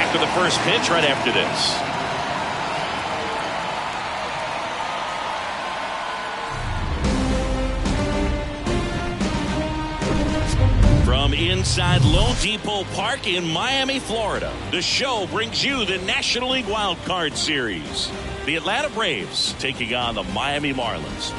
back with the first pitch right after this. From inside Lone Depot Park in Miami, Florida, the show brings you the National League Wild Card Series. The Atlanta Braves taking on the Miami Marlins.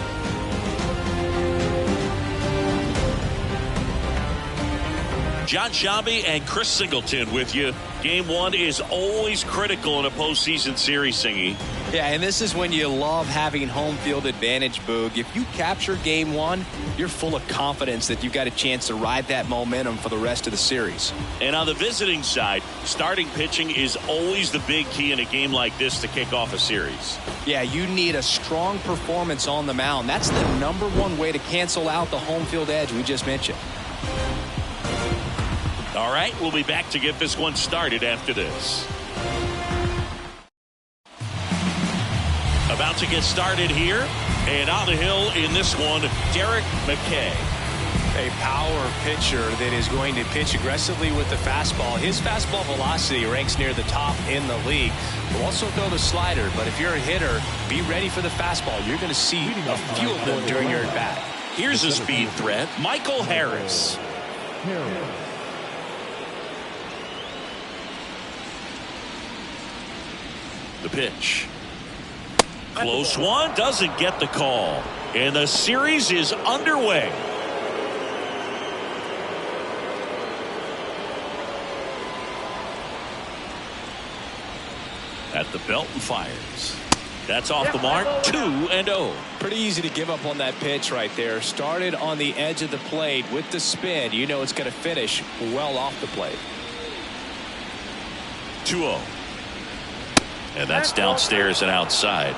John Shabby and Chris Singleton with you. Game one is always critical in a postseason series, Singy. Yeah, and this is when you love having home field advantage, Boog. If you capture game one, you're full of confidence that you've got a chance to ride that momentum for the rest of the series. And on the visiting side, starting pitching is always the big key in a game like this to kick off a series. Yeah, you need a strong performance on the mound. That's the #1 way to cancel out the home field edge we just mentioned. All right, we'll be back to get this one started after this. About to get started here, and on the hill in this one, Derek McKay. A power pitcher that is going to pitch aggressively with the fastball. His fastball velocity ranks near the top in the league. Will also throw the slider, but if you're a hitter, be ready for the fastball. You're going to see a few of them during your at-bat. Here's a speed threat, Michael Harris. The pitch. Close one, doesn't get the call. And the series is underway. At the belt and fires. That's off the mark, 2-0. Pretty easy to give up on that pitch right there. Started on the edge of the plate with the spin. You know it's going to finish well off the plate. 2-0. And that's downstairs and outside.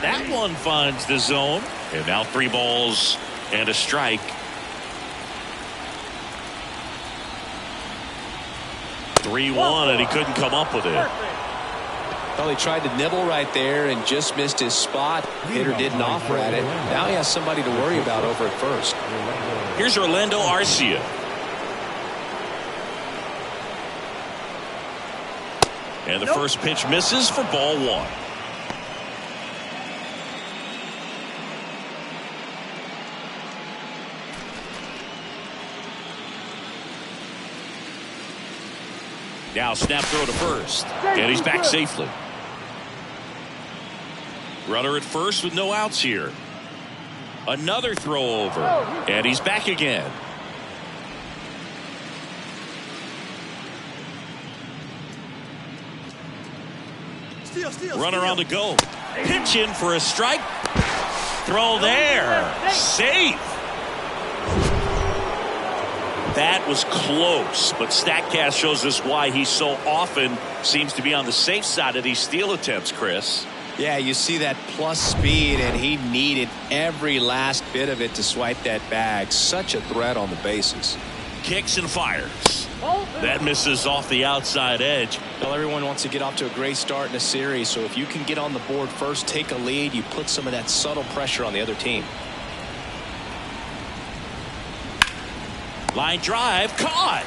That one finds the zone. And now 3 balls and a strike. 3-1, and he couldn't come up with it. Well, he tried to nibble right there and just missed his spot. Hitter didn't offer at it. Now he has somebody to worry about over at first. Here's Orlando Arcia. And the first pitch misses for ball 1. Now snap throw to first. And he's back safely. Runner at first with no outs here. Another throw over. And he's back again. Runner on the go. Pitch in for a strike. Throw there. Safe. That was close, but StatCast shows us why he so often seems to be on the safe side of these steal attempts, Chris. Yeah, you see that plus speed, and he needed every last bit of it to swipe that bag. Such a threat on the bases. Kicks and fires. That misses off the outside edge. Well, everyone wants to get off to a great start in a series, so if you can get on the board first, take a lead, you put some of that subtle pressure on the other team. Line drive, caught.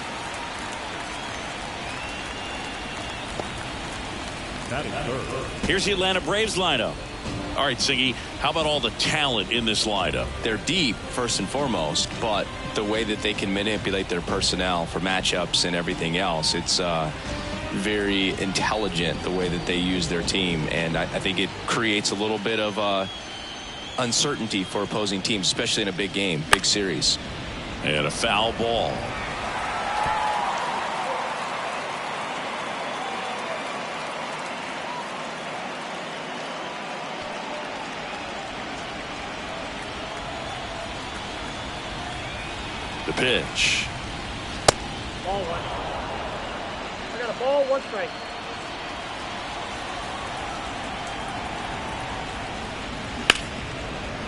Here's the Atlanta Braves lineup. All right, Singy, how about all the talent in this lineup? They're deep, first and foremost, but the way that they can manipulate their personnel for matchups and everything else, it's very intelligent the way that they use their team, and I think it creates a little bit of uncertainty for opposing teams, especially in a big game, big series. And a foul ball. The pitch. Ball 1. I got a ball, 1 strike.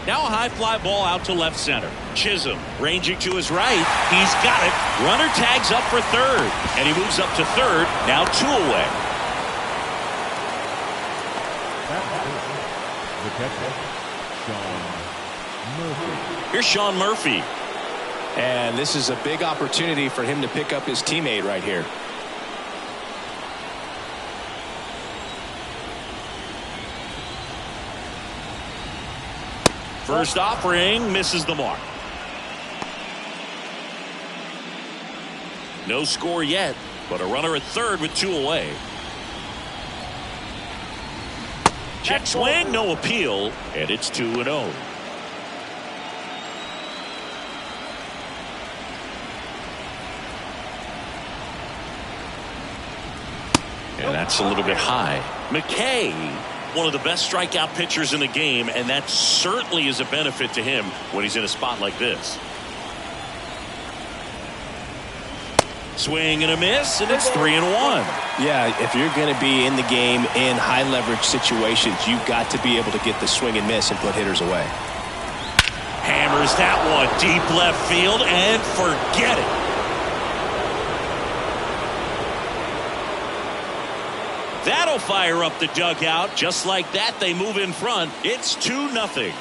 Now a high fly ball out to left center. Chisholm ranging to his right. He's got it. Runner tags up for third. And he moves up to third. Now 2 away. Here's Sean Murphy. And this is a big opportunity for him to pick up his teammate right here. First offering misses the mark. No score yet, but a runner at third with 2 away. Check swing, no appeal, and it's 2-0. And that's a little bit high. McKay, one of the best strikeout pitchers in the game, and that certainly is a benefit to him when he's in a spot like this. Swing and a miss, and it's 3-1. Yeah, if you're going to be in the game in high leverage situations, you've got to be able to get the swing and miss and put hitters away. Hammers that one deep left field and forget it. That'll fire up the dugout. Just like that, they move in front. It's 2-0.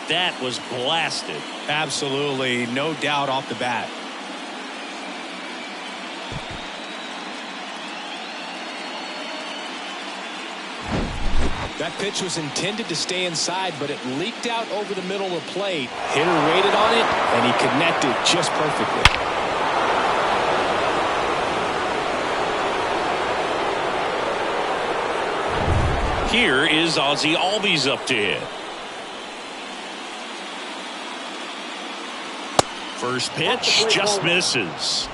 That was blasted. Absolutely, no doubt off the bat. That pitch was intended to stay inside, but it leaked out over the middle of the plate. Hitter waited on it, and he connected just perfectly. Here is Ozzie Albies up to hit. First pitch just misses.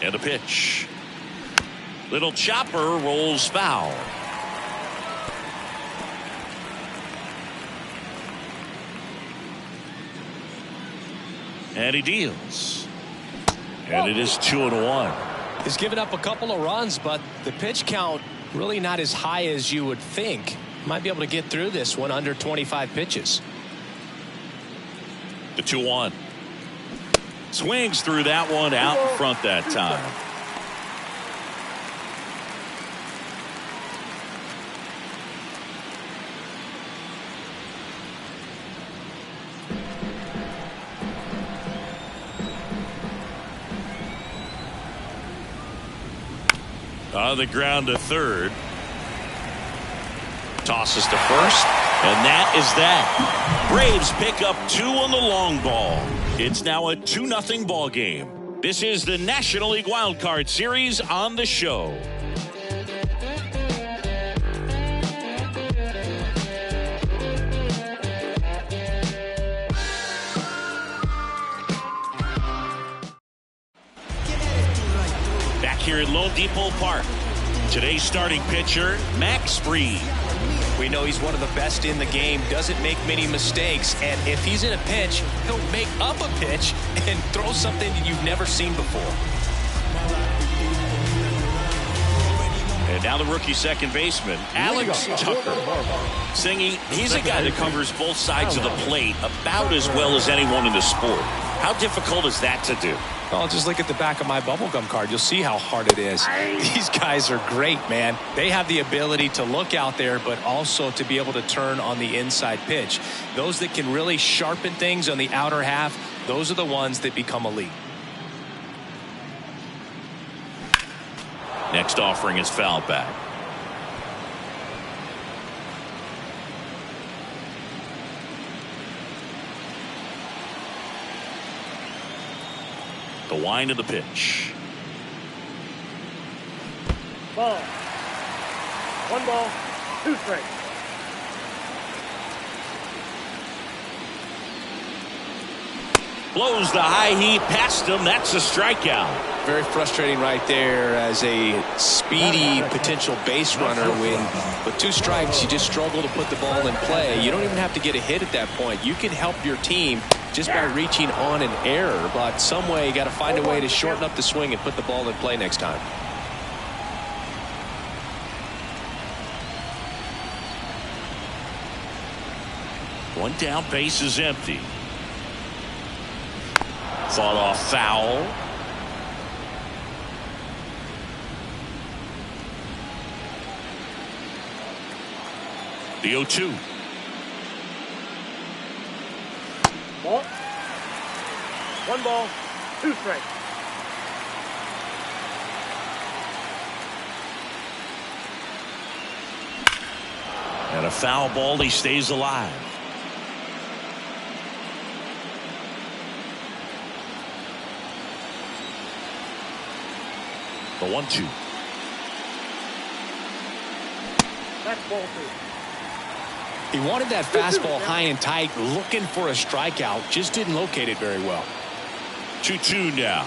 And a pitch. Little chopper rolls foul. And he deals. And it is 2-1. He's given up a couple of runs, but the pitch count really not as high as you would think. Might be able to get through this one under 25 pitches. The 2-1. Swings through that one out in front that time. On the ground to third. Tosses to first. And that is that. Braves pick up 2 on the long ball. It's now a 2-0 ball game. This is the National League Wild Card Series on the show. Back here at Lone Depot Park. Today's starting pitcher, Max Fried. We know he's one of the best in the game, doesn't make many mistakes, and if he's in a pinch, he'll make up a pitch and throw something that you've never seen before. And now the rookie second baseman, Alex Tucker. Singing, he's a guy that covers both sides of the plate about as well as anyone in the sport. How difficult is that to do? Well, just look at the back of my bubblegum card. You'll see how hard it is. These guys are great, man. They have the ability to look out there, but also to be able to turn on the inside pitch. Those that can really sharpen things on the outer half, those are the ones that become elite. Next offering is foul back. The wind of the pitch. Ball. 1 ball, 2 strikes. Blows the high heat past him. That's a strikeout. Very frustrating right there as a speedy potential base runner when with 2 strikes you just struggle to put the ball in play. You don't even have to get a hit at that point. You can help your team just by reaching on an error, but some way you got to find a way to shorten up the swing and put the ball in play next time. One down, base is empty. Fought off foul. The 0-2. Ball. 1 ball, 2 strikes. And a foul ball. He stays alive. The 1-2. That's ball 2. He wanted that fastball high and tight, looking for a strikeout. Just didn't locate it very well. 2-2 now.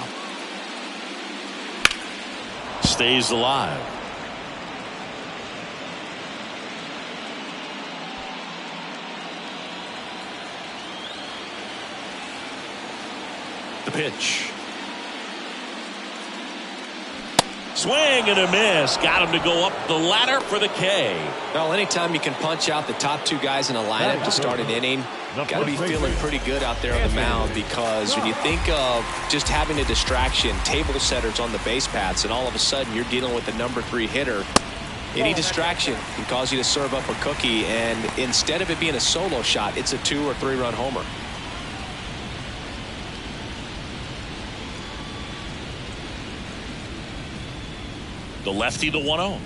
Stays alive. The pitch. Swing and a miss. Got him to go up the ladder for the K. Well, anytime you can punch out the top 2 guys in a lineup to start an inning, got to be feeling pretty good out there on the mound, because when you think of just having a distraction, table setters on the base paths, and all of a sudden you're dealing with the number 3 hitter, any distraction can cause you to serve up a cookie, and instead of it being a solo shot, it's a 2 or 3 run homer. The lefty, the 1-0.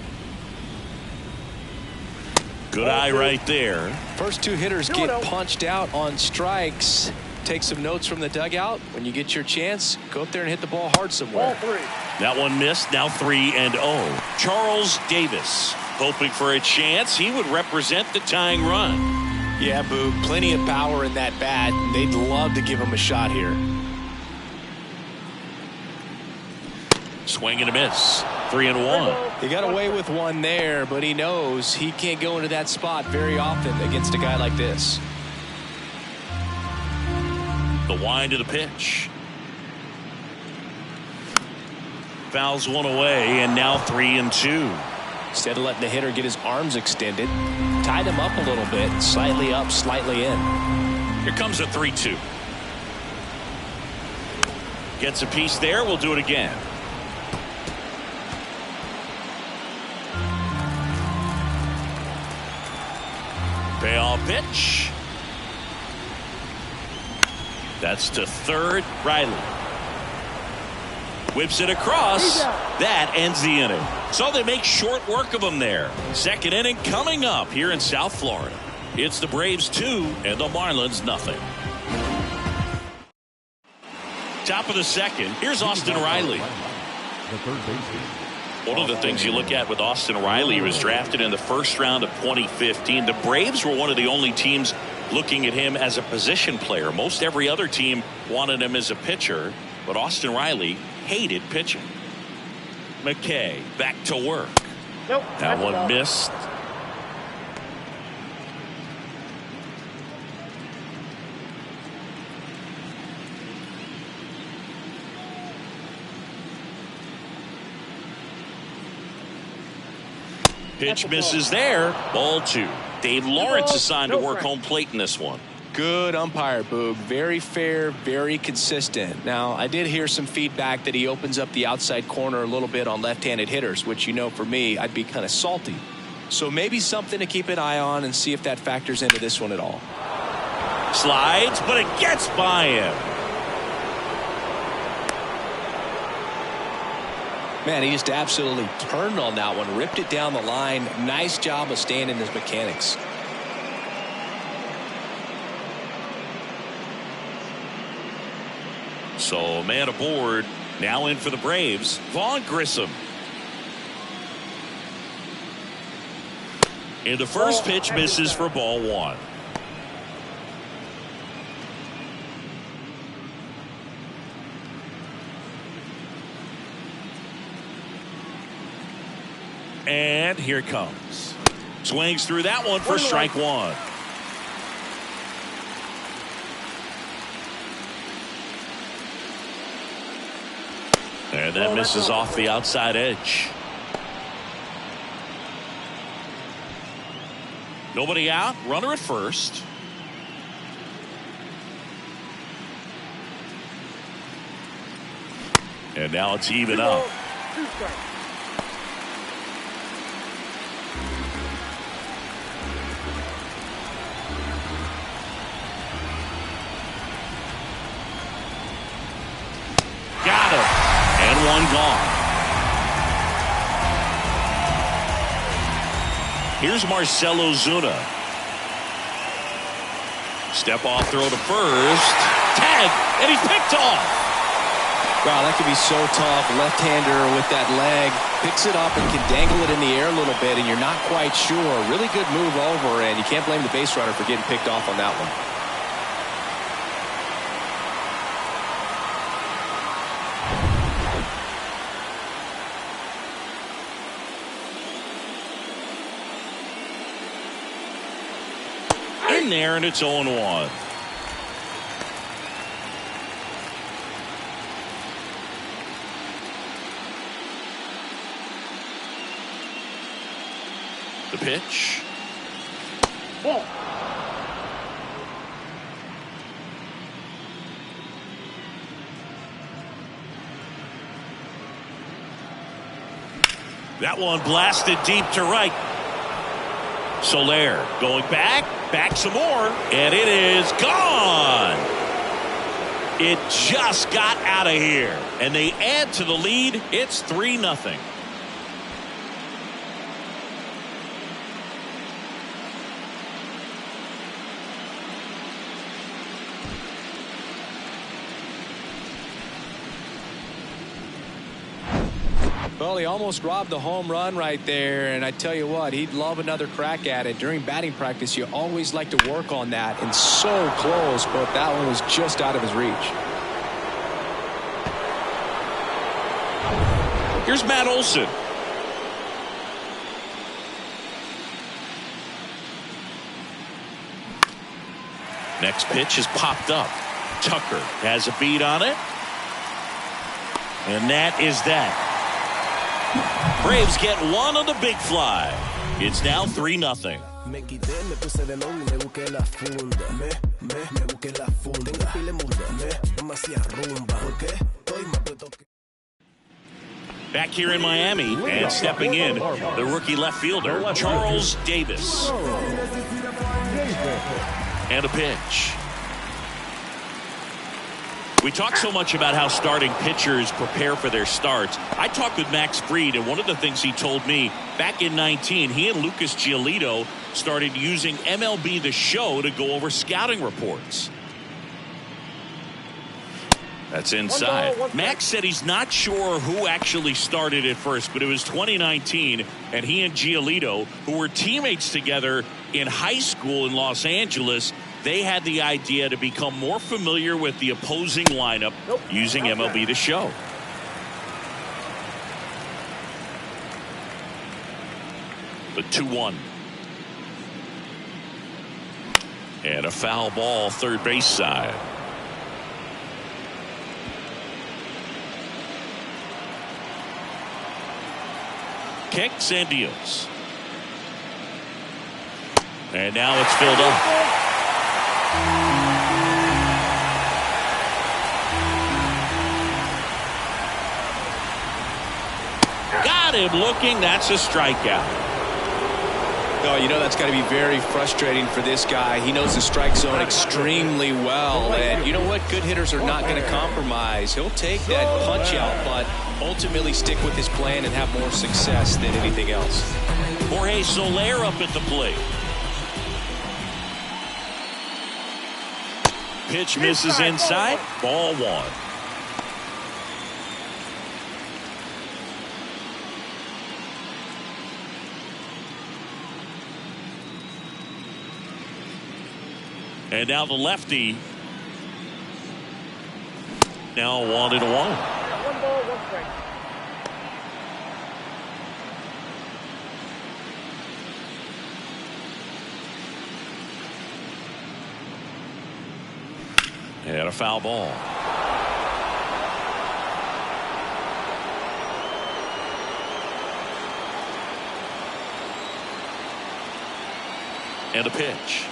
Good eye right there. First 2 hitters get punched out on strikes. Take some notes from the dugout. When you get your chance, go up there and hit the ball hard somewhere. Ball 3. That one missed. Now 3-0. Charles Davis hoping for a chance. He would represent the tying run. Yeah, Boog, plenty of power in that bat. They'd love to give him a shot here. Swing and a miss. 3-1. He got away with one there, but he knows he can't go into that spot very often against a guy like this. The wind of the pitch. Fouls one away, and now 3-2. Instead of letting the hitter get his arms extended, tied him up a little bit, slightly up, slightly in. Here comes a 3-2. Gets a piece there. We'll do it again. Payoff pitch. That's to third. Riley whips it across. That ends the inning. So they make short work of him there. Second inning coming up here in South Florida. It's the Braves 2 and the Marlins nothing. Top of the second. Here's Austin Riley. The third baseman. One of the things you look at with Austin Riley, he was drafted in the first round of 2015. The Braves were one of the only teams looking at him as a position player. Most every other team wanted him as a pitcher, but Austin Riley hated pitching. McKay back to work. Nope. That one missed. Pitch misses there. Ball 2. Dave Lawrence assigned to work home plate in this one. Good umpire, Boog. Very fair, very consistent. Now, I did hear some feedback that he opens up the outside corner a little bit on left-handed hitters, which, you know, for me, I'd be kind of salty. So maybe something to keep an eye on and see if that factors into this one at all. Slides, but it gets by him. Man, he just absolutely turned on that one, ripped it down the line. Nice job of staying in his mechanics. So man aboard. Now in for the Braves, Vaughn Grissom. And the first pitch misses for ball 1. And here it comes. Swings through that one for strike 1. And that misses off the outside edge. Nobody out. Runner at first. And now it's even up. one gone. Here's Marcell Ozuna. Step off throw to first. Tag, and he's picked off. Wow, that could be so tough. Left-hander with that leg. Picks it up and can dangle it in the air a little bit, and you're not quite sure. Really good move over, and you can't blame the base runner for getting picked off on that one. In there, and it's 0-1. The pitch. Ball. That one blasted deep to right. Soler going back some more, and it is gone. It just got out of here, and they add to the lead. It's 3-0. Well, he almost robbed the home run right there, and I tell you what, he'd love another crack at it. During batting practice, you always like to work on that, and so close, but that one was just out of his reach. Here's Matt Olson. Next pitch is popped up. Tucker has a beat on it, and that is that. Braves get one on the big fly. It's now 3-0. Back here in Miami, and stepping in, the rookie left fielder, Charles Davis. And a pitch. We talk so much about how starting pitchers prepare for their starts. I talked with Max Fried, and one of the things he told me back in 19, he and Lucas Giolito started using MLB The Show to go over scouting reports. That's inside. Max said he's not sure who actually started at first, but it was 2019, and he and Giolito, who were teammates together in high school in Los Angeles, they had the idea to become more familiar with the opposing lineup using MLB The Show. The 2-1. And a foul ball third base side. Kicks and deals. And now it's filled up. Got him looking. That's a strikeout. Oh, you know that's got to be very frustrating for this guy. He knows the strike zone extremely well, and you know what? Good hitters are not going to compromise. He'll take that punch out, but ultimately stick with his plan and have more success than anything else. Jorge Soler up at the plate. Pitch misses inside. Ball one. And now the lefty. Now 1-1. One ball, one strike. And a foul ball. And a pitch.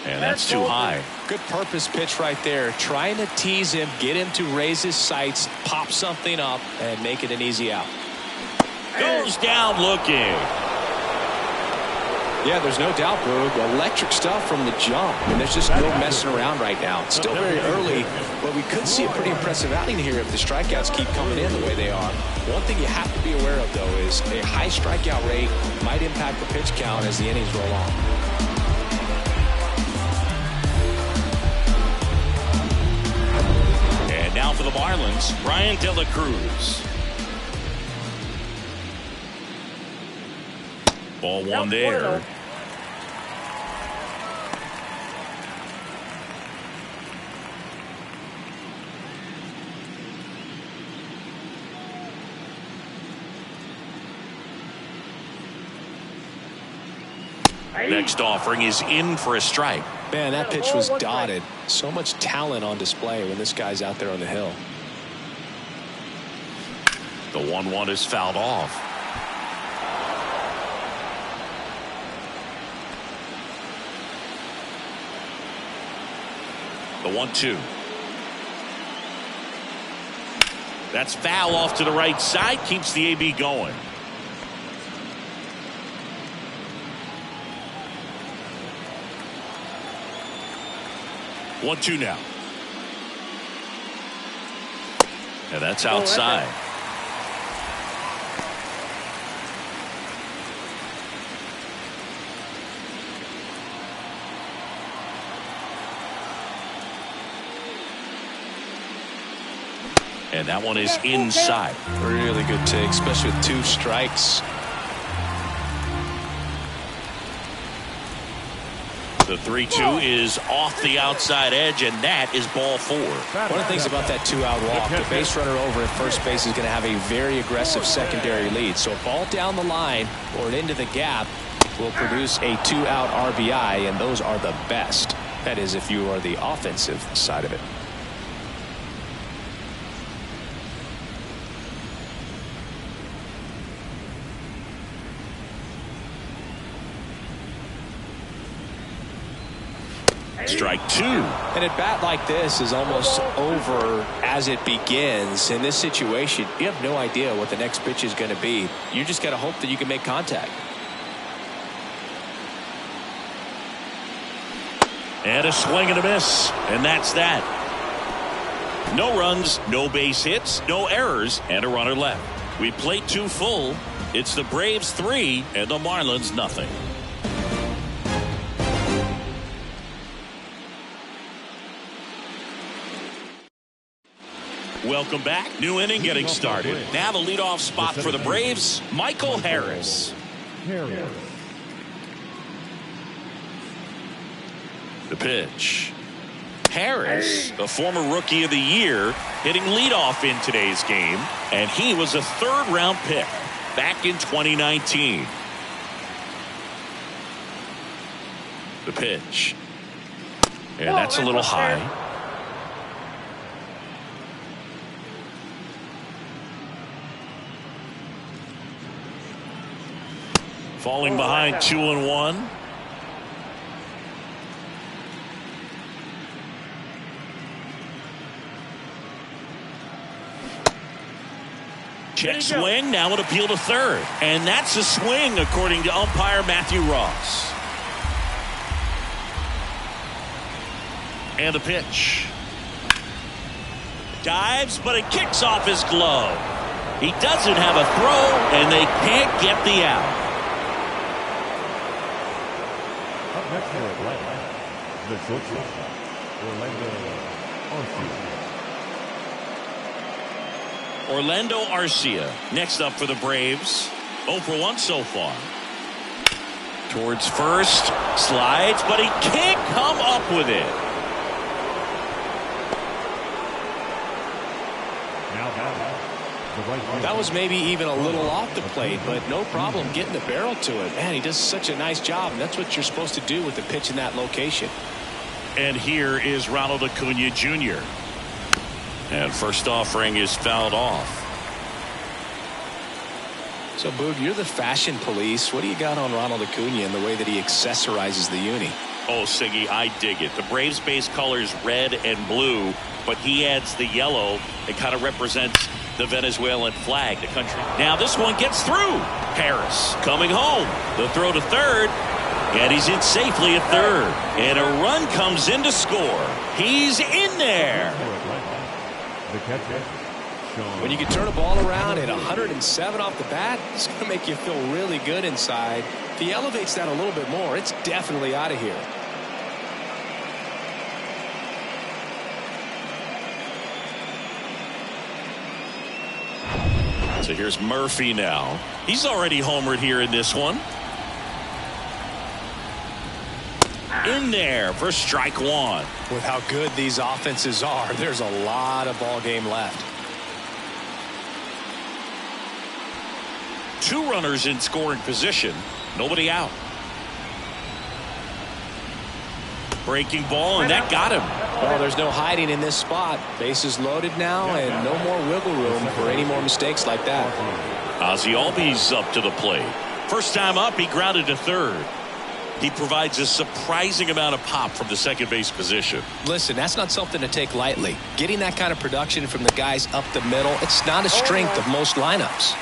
And that's too high. Good purpose pitch right there. Trying to tease him, get him to raise his sights, pop something up, and make it an easy out. Goes down looking. Yeah, there's no doubt, Boog. Electric stuff from the jump. And there's just no messing around right now. It's still very early, but we could see a pretty impressive outing here if the strikeouts keep coming in the way they are. One thing you have to be aware of, though, is a high strikeout rate might impact the pitch count as the innings roll on. And now for the Marlins, Brian De La Cruz. Ball one there. Next offering is in for a strike. Man, that pitch was dotted. So much talent on display when this guy's out there on the hill. The 1-1 is fouled off. The 1-2. That's foul off to the right side. Keeps the AB going. One-two now. And that's outside. And that one is inside. Really good take, especially with 2 strikes. The 3-2 is off the outside edge, and that is ball 4. One of the things about that 2-out walk, the base runner over at first base is going to have a very aggressive secondary lead. So a ball down the line or into the gap will produce a 2-out RBI, and those are the best. That is, if you are the offensive side of it. Strike 2. And at bat like this is almost over as it begins. In this situation, you have no idea what the next pitch is going to be. You just got to hope that you can make contact. And a swing and a miss. And that's that. No runs, no base hits, no errors, and a runner left. We played 2 full. It's the Braves 3 and the Marlins nothing. Welcome back. New inning getting started. Now the leadoff spot for the Braves, Michael Harris. The pitch. Harris, the former Rookie of the Year, hitting leadoff in today's game, and he was a 3rd-round pick back in 2019. The pitch. And that's a little high. Falling behind 2-1. Check swing. Now an appeal to 3rd. And that's a swing according to umpire Matthew Ross. And the pitch. Dives, but it kicks off his glove. He doesn't have a throw, and they can't get the out. Up next for Atlanta, the shortstop, Orlando Arcia next up for the Braves. 0 for 1 so far. Towards first, slides, but he can't come up with it. That was maybe even a little off the plate, but no problem getting the barrel to it. Man, he does such a nice job, and that's what you're supposed to do with the pitch in that location. And here is Ronald Acuna Jr. And first offering is fouled off. So, Boog, you're the fashion police. What do you got on Ronald Acuna and the way that he accessorizes the uni? Oh, Siggy, I dig it. The Braves base colors red and blue, but he adds the yellow. It kind of represents the Venezuelan flag, the country. Now this one gets through. Harris coming home. The throw to 3rd. And he's in safely at third. And a run comes in to score. He's in there. The catcher, Sean. When you can turn a ball around at 107 off the bat, it's going to make you feel really good inside. If he elevates that a little bit more, it's definitely out of here. So here's Murphy now. He's already homered here in this one. In there for strike one. With how good these offenses are, there's a lot of ball game left. 2 runners in scoring position. Nobody out. Breaking ball, and that got him. Well, there's no hiding in this spot. Bases loaded now, and no more wiggle room for any more mistakes like that. Ozzie Albies up to the plate. First time up, he grounded to third. He provides a surprising amount of pop from the second base position. Listen, that's not something to take lightly. Getting that kind of production from the guys up the middle, it's not a strength of most lineups.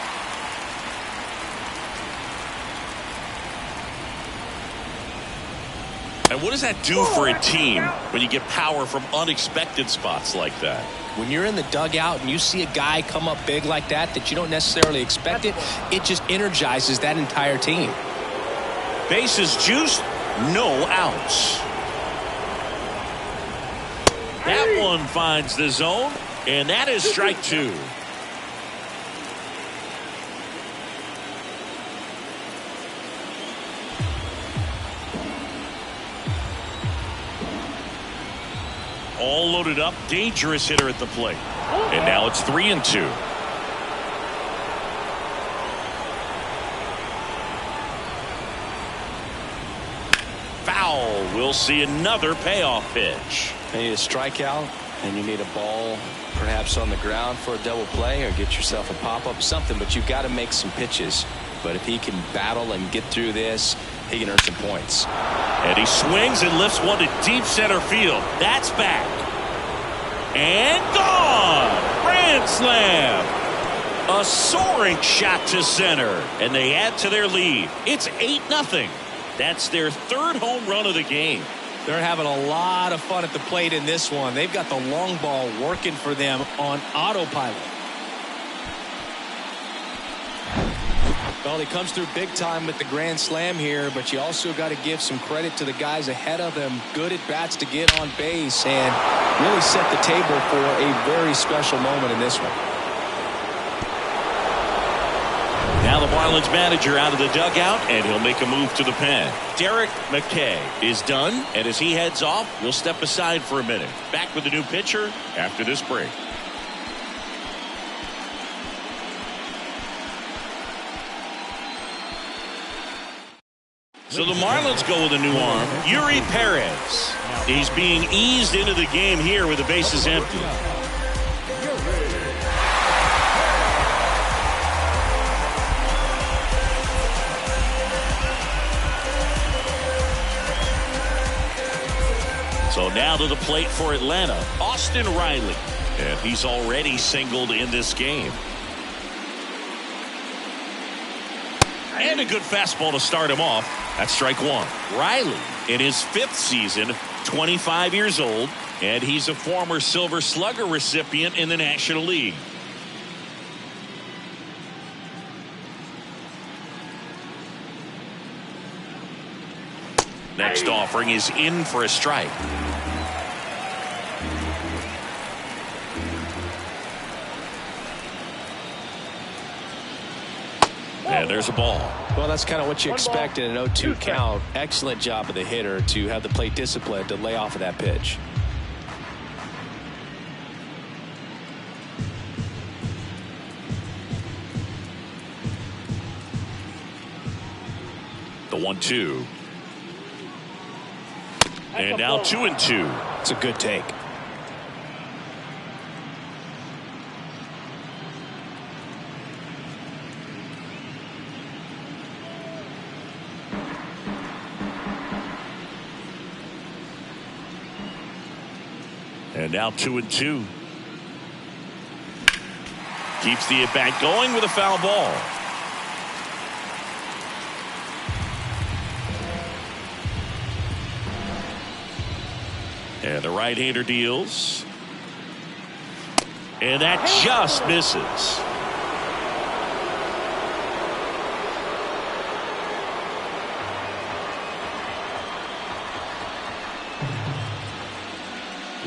And what does that do for a team when you get power from unexpected spots like that? When you're in the dugout and you see a guy come up big like that you don't necessarily expect it, it just energizes that entire team. Bases juiced, no outs. That one finds the zone, and that is strike 2. All loaded up, dangerous hitter at the plate. And now it's 3-2. Foul. We'll see another payoff pitch. You need a strikeout, and you need a ball perhaps on the ground for a double play, or get yourself a pop-up, something, but you've got to make some pitches. But if he can battle and get through this, he can earn some points. And he swings and lifts one to deep center field. That's back. And gone. Grand slam. A soaring shot to center. And they add to their lead. It's 8-0. That's their 3rd home run of the game. They're having a lot of fun at the plate in this one. They've got the long ball working for them on autopilot. Well, he comes through big time with the grand slam here, but you also got to give some credit to the guys ahead of him. Good at bats to get on base and really set the table for a very special moment in this one. Now the Marlins manager out of the dugout, and he'll make a move to the pen. Derek McKay is done, and as he heads off, we'll step aside for a minute. Back with the new pitcher after this break. So the Marlins go with a new arm, Yuri Perez. He's being eased into the game here with the bases empty. So now to the plate for Atlanta, Austin Riley. And he's already singled in this game. And a good fastball to start him off. That's strike 1. Riley in his 5th season, 25 years old, and he's a former Silver Slugger recipient in the National League. Next offering is in for a strike. And there's a ball. Well, that's kind of what you expect in an 0-2 count. Excellent job of the hitter to have the plate discipline to lay off of that pitch. The 1-2. And now 2-2. It's a good take. And now 2-2. Keeps the at-bat going with a foul ball. And the right-hander deals. And that just misses.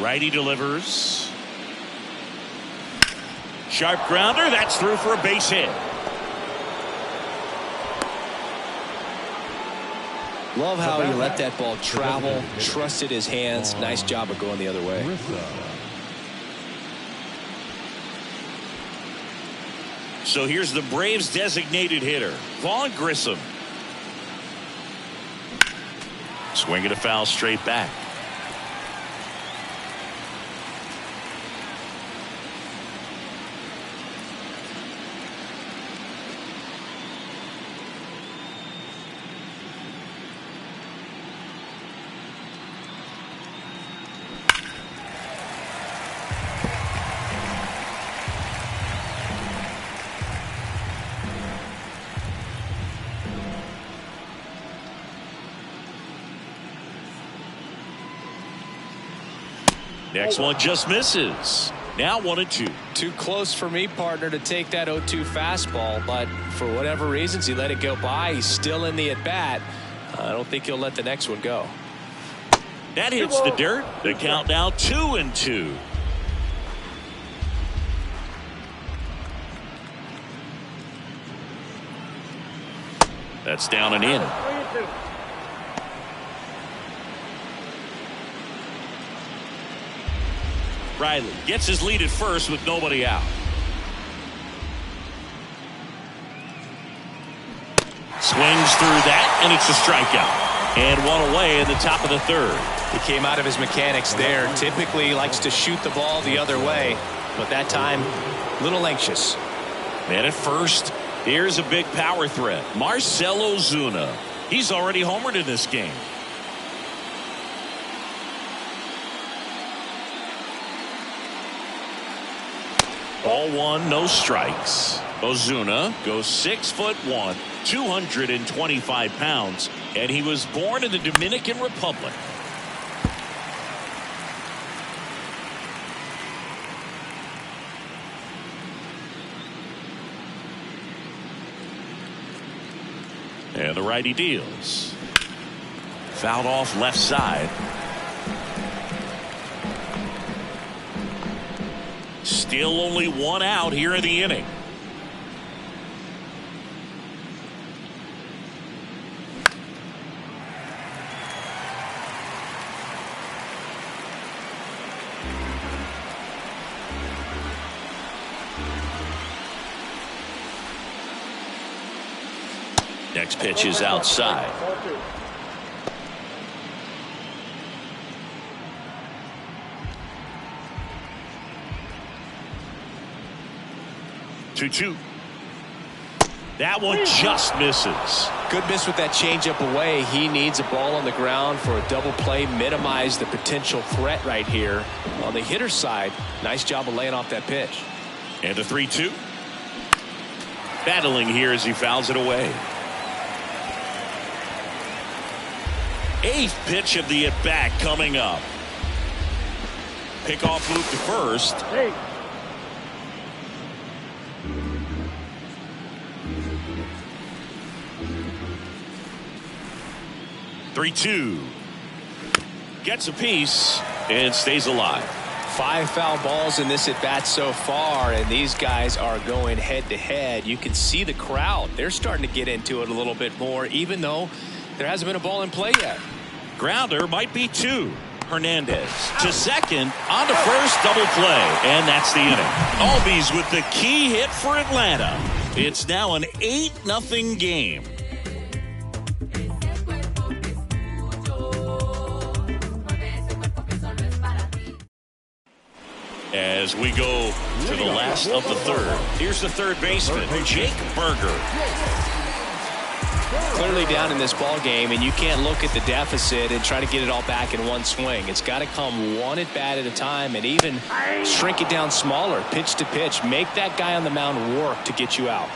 Righty delivers. Sharp grounder. That's through for a base hit. Love how he let that ball travel, trusted his hands. Nice job of going the other way. So here's the Braves designated hitter, Vaughn Grissom. Swinging a foul straight back. Next one just misses. Now 1-2. Too close for me, partner, to take that 0-2 fastball, but for whatever reasons he let it go by. He's still in the at bat. I don't think he'll let the next one go. That hits the dirt. The count now 2-2. That's down and in. 3-2. Riley gets his lead at first with nobody out. Swings through that, and it's a strikeout. And one away in the top of the third. He came out of his mechanics there. Typically likes to shoot the ball the other way, but that time a little anxious. Man at first, here's a big power threat. Marcell Ozuna. He's already homered in this game. Ball one, no strikes. Ozuna goes 6'1", 225 pounds, and he was born in the Dominican Republic. And the righty deals. Fouled off left side. Still only one out here in the inning. Next pitch is outside. 2-2. That one just misses. Good miss with that changeup away. He needs a ball on the ground for a double play. Minimize the potential threat right here. On the hitter's side, nice job of laying off that pitch. And a 3-2. Battling here as he fouls it away. Eighth pitch of the at-bat coming up. Pickoff move to first. Hey. Three-two. Gets a piece and stays alive. 5 foul balls in this at bat so far, and these guys are going head to head. You can see the crowd. They're starting to get into it a little bit more, even though there hasn't been a ball in play yet. Grounder might be 2. Hernandez to second, on to first, double play, and that's the inning. Albies with the key hit for Atlanta. It's now an 8-0 game. As we go to the last of the third, here's the third baseman, Jake Berger. Clearly down in this ball game, and you can't look at the deficit and try to get it all back in one swing. It's got to come one at bat at a time, and even shrink it down smaller, pitch to pitch. Make that guy on the mound work to get you out.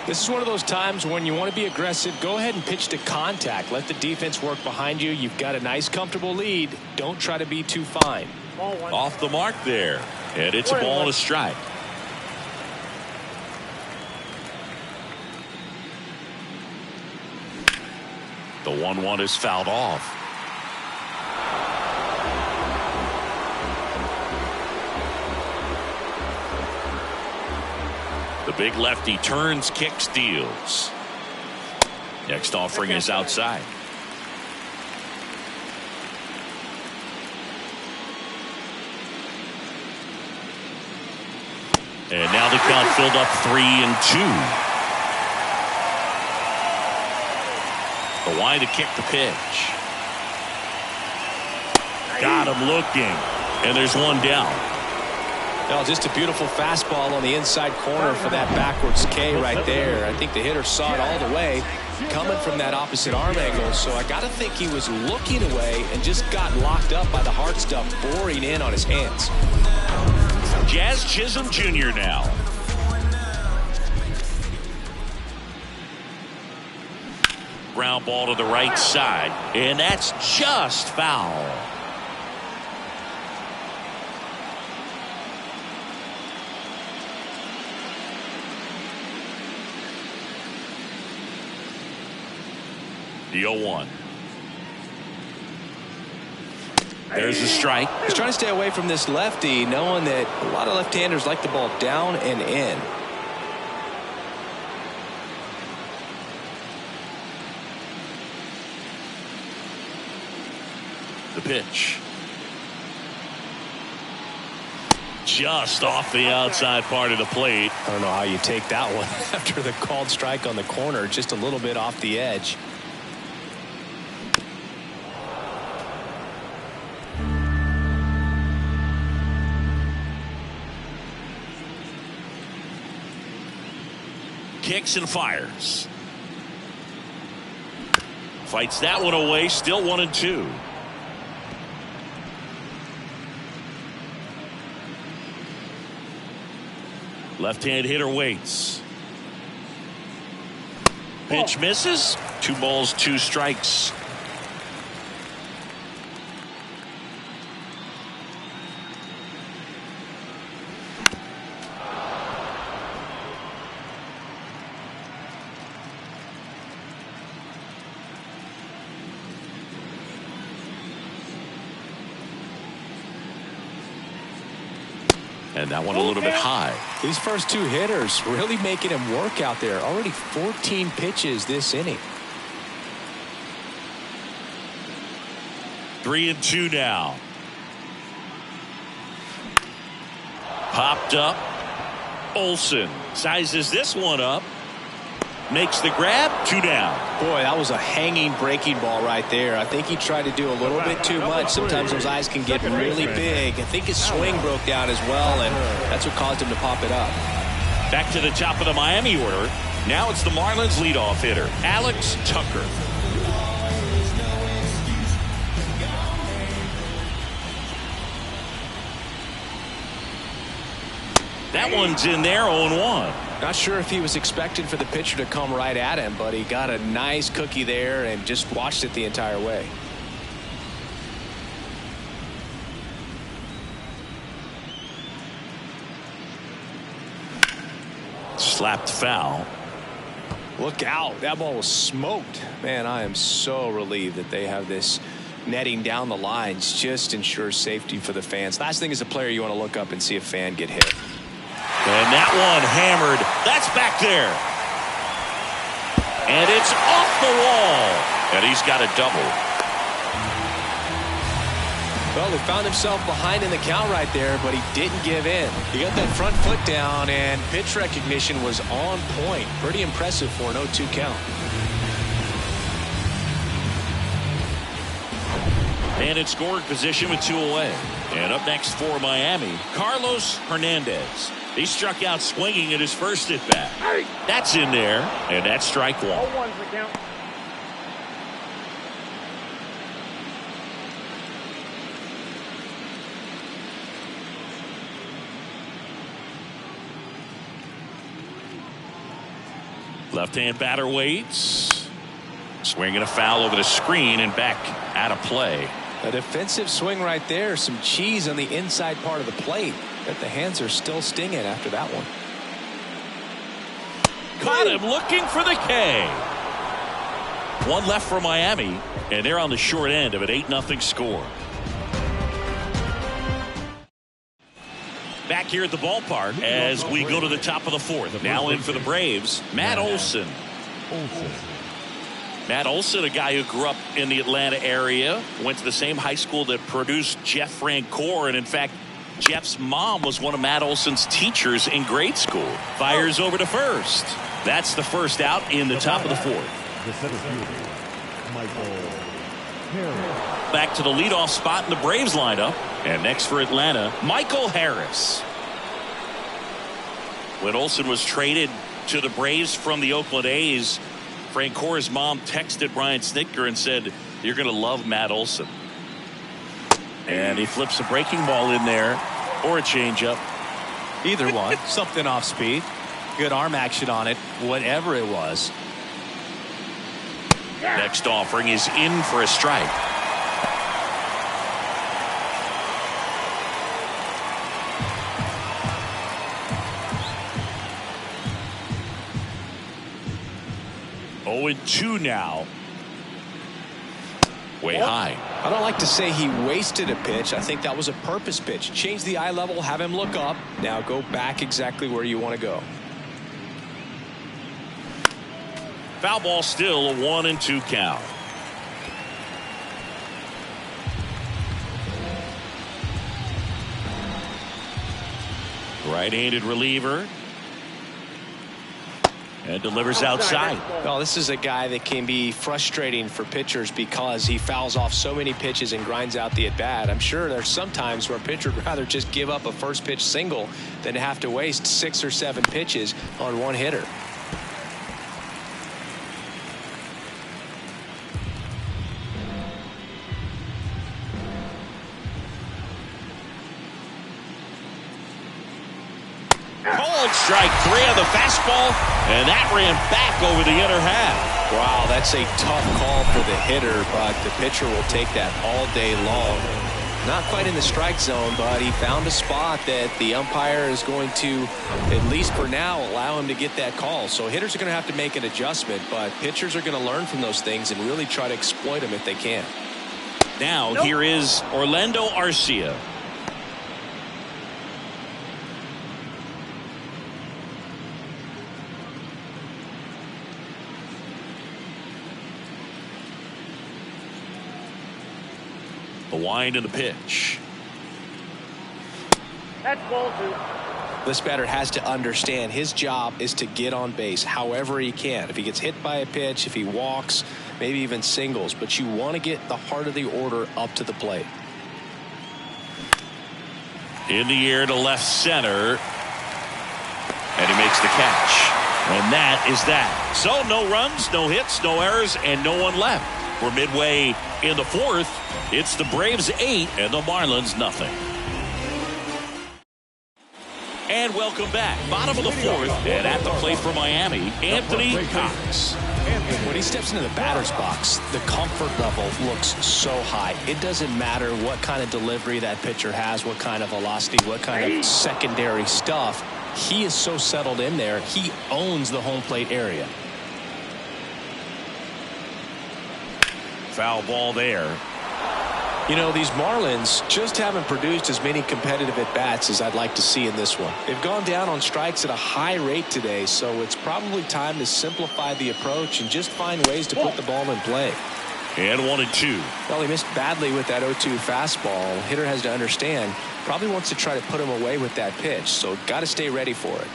This is one of those times when you want to be aggressive. Go ahead and pitch to contact. Let the defense work behind you. You've got a nice, comfortable lead. Don't try to be too fine. Off the mark there. And it's a ball and a strike. The 1-1 is fouled off. The big lefty turns, kicks, deals. Next offering is outside. And now the count filled up 3-2. The wide to kick the pitch. Got him looking. And there's one down. Well, just a beautiful fastball on the inside corner for that backwards K right there. I think the hitter saw it all the way coming from that opposite arm angle. So I got to think he was looking away and just got locked up by the hard stuff boring in on his hands. Jazz Chisholm Jr. now. Ground ball to the right side. And that's just foul. The 0-1. There's the strike. He's trying to stay away from this lefty, knowing that a lot of left-handers like the ball down and in. The pitch. Just off the outside part of the plate. I don't know how you take that one after the called strike on the corner, just a little bit off the edge. Kicks and fires. Fights that one away. Still 1-2. Left-hand hitter waits. Pitch misses. 2 balls, 2 strikes. And that one a little bit high. These first 2 hitters really making him work out there. Already 14 pitches this inning. 3-2 now. Popped up. Olsen sizes this one up. Makes the grab. 2 down. Boy, that was a hanging breaking ball right there. I think he tried to do a little bit too much. Sometimes those eyes can get really big. I think his swing broke down as well, and that's what caused him to pop it up. Back to the top of the Miami order. Now it's the Marlins leadoff hitter, Alex Tucker. That one's in there, 0-1. Not sure if he was expecting for the pitcher to come right at him, but he got a nice cookie there and just watched it the entire way. Slapped foul. Look out. That ball was smoked. Man, I am so relieved that they have this netting down the lines. Just ensures safety for the fans. Last thing as a player, you want to look up and see a fan get hit. And that one hammered. That's back there. And it's off the wall. And he's got a double. Well, he found himself behind in the count right there, but he didn't give in. He got that front foot down, and pitch recognition was on point. Pretty impressive for an 0-2 count. And in scoring position with 2 away. And up next for Miami, Carlos Hernandez. He struck out swinging at his first at bat. That's in there, and that's strike 1. 0-1's the count. Left-hand batter waits. Swinging a foul over the screen and back out of play. A defensive swing right there. Some cheese on the inside part of the plate. But the hands are still stinging after that one. Caught him looking for the K. One left for Miami, and they're on the short end of an 8-0 score. Back here at the ballpark as we go to the top of the fourth. Now in for the Braves, Matt Olson. Matt Olson, a guy who grew up in the Atlanta area, went to the same high school that produced Jeff Francoeur, and in fact, Jeff's mom was one of Matt Olson's teachers in grade school. Fires over to first. That's the first out in the top of the fourth. Back to the leadoff spot in the Braves lineup. And next for Atlanta, Michael Harris. When Olson was traded to the Braves from the Oakland A's, Francoeur's mom texted Brian Snitker and said, "You're going to love Matt Olson." And he flips a breaking ball in there or a changeup. Either one. Something off speed. Good arm action on it. Whatever it was. Next offering is in for a strike. Oh, and 2 now. Way high. I don't like to say he wasted a pitch. I think that was a purpose pitch. Change the eye level, have him look up. Now go back exactly where you want to go. Foul ball, still a 1-2 count. Right-handed reliever. And delivers outside. Well, this is a guy that can be frustrating for pitchers because he fouls off so many pitches and grinds out the at-bat. I'm sure there's some times where a pitcher would rather just give up a first pitch single than to have to waste 6 or 7 pitches on one hitter. Called strike 3 on the fastball, and that ran back over the inner half. Wow, that's a tough call for the hitter, but the pitcher will take that all day long. Not quite in the strike zone, but he found a spot that the umpire is going to, at least for now, allow him to get that call. So hitters are going to have to make an adjustment, but pitchers are going to learn from those things and really try to exploit them if they can. Now here is Orlando Arcia. The wind and the pitch. That's ball 2. This batter has to understand his job is to get on base however he can. If he gets hit by a pitch, if he walks, maybe even singles, but you want to get the heart of the order up to the plate. In the air to left center. And he makes the catch. And that is that. So no runs, no hits, no errors, and no one left. We're midway in the fourth. It's the Braves 8 and the Marlins nothing. And welcome back. Bottom of the fourth, and at the plate for Miami, Anthony Cox. When he steps into the batter's box, the comfort level looks so high. It doesn't matter what kind of delivery that pitcher has, what kind of velocity, what kind of secondary stuff. He is so settled in there. He owns the home plate area. Foul ball there. You know, these Marlins just haven't produced as many competitive at-bats as I'd like to see in this one. They've gone down on strikes at a high rate today, so it's probably time to simplify the approach and just find ways to put the ball in play. And 1-2. Well, he missed badly with that 0-2 fastball. Hitter has to understand, probably wants to try to put him away with that pitch, so got to stay ready for it.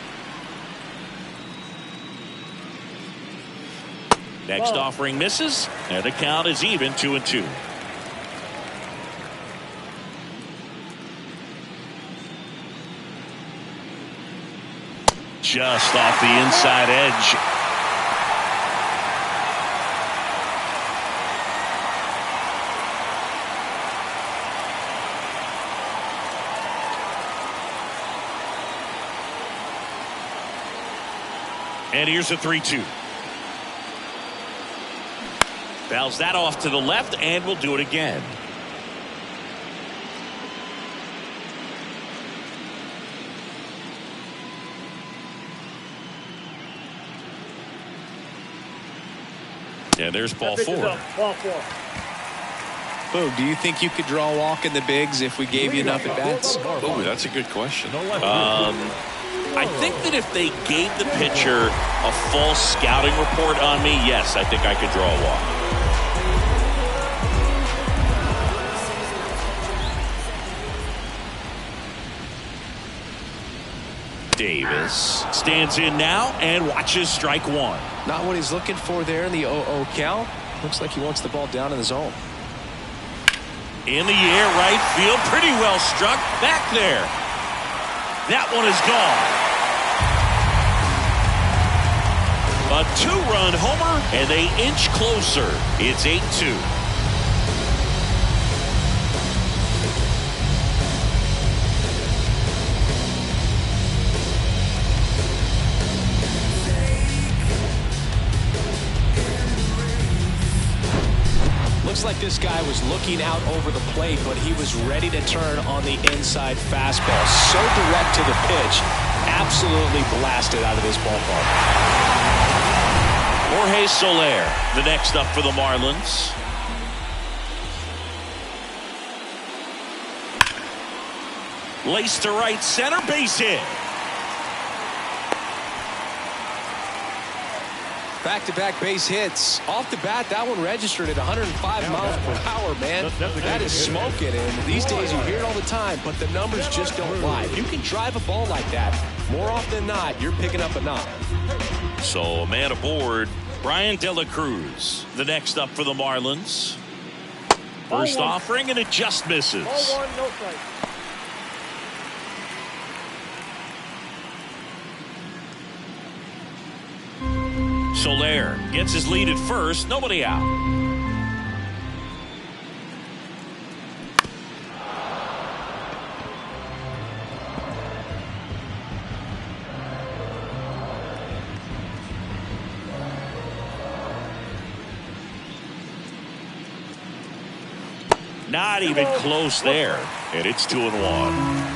Next offering misses, and the count is even 2-2. Just off the inside edge. And here's a 3-2. Fouls that off to the left and will do it again. And there's ball 4. Ball 4. Boog, do you think you could draw a walk in the bigs if we gave you enough at bats? Oh, that's a good question. I think that if they gave the pitcher a false scouting report on me, yes, I think I could draw a walk. Davis stands in now and watches strike 1. Not what he's looking for there in the 0-0 count. Looks like he wants the ball down in the zone. In the air, right field, pretty well struck. Back there. That one is gone. A 2-run homer, and they inch closer. It's 8-2. Looks like this guy was looking out over the plate, but he was ready to turn on the inside fastball. So direct to the pitch. Absolutely blasted out of this ballpark. Jorge Soler, the next up for the Marlins. Laced to right center, base hit. Back-to-back base hits. Off the bat, that one registered at 105 miles per hour, man. That is smoking, and these days you hear it all the time, but the numbers just don't lie. If you can drive a ball like that, more often than not, you're picking up a knock. So a man aboard, Brian De La Cruz, the next up for the Marlins. First offering, and it just misses. Ball 1, no strike. Soler gets his lead at first, nobody out. Not even close there, and it's 2-1.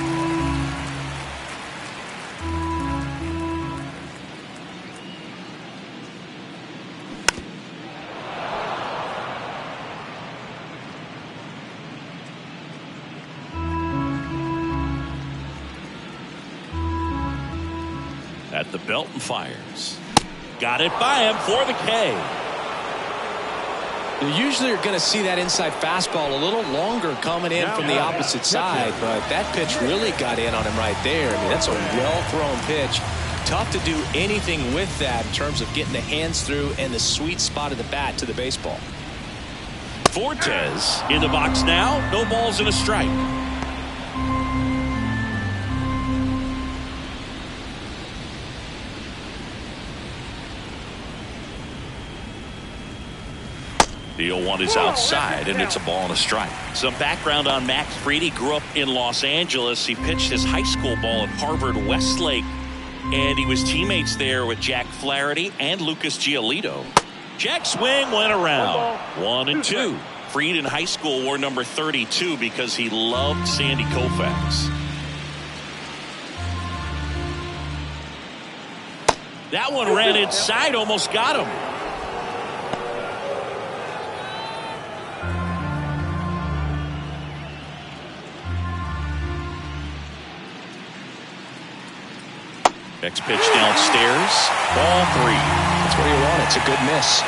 At the belt and fires. Got it by him for the K. You usually are going to see that inside fastball a little longer coming in from the opposite side, but that pitch really got in on him right there. I mean, that's a well-thrown pitch. Tough to do anything with that in terms of getting the hands through and the sweet spot of the bat to the baseball. Fortes in the box now. No balls and a strike. The 0-1 is outside, and it's a ball and a strike. Some background on Max Fried. He grew up in Los Angeles. He pitched his high school ball at Harvard Westlake, and he was teammates there with Jack Flaherty and Lucas Giolito. Jack's swing went around. 1-2. Fried in high school wore number 32 because he loved Sandy Koufax. That one ran inside, almost got him. Next pitch downstairs. Ball 3. That's what you want. It's a good miss.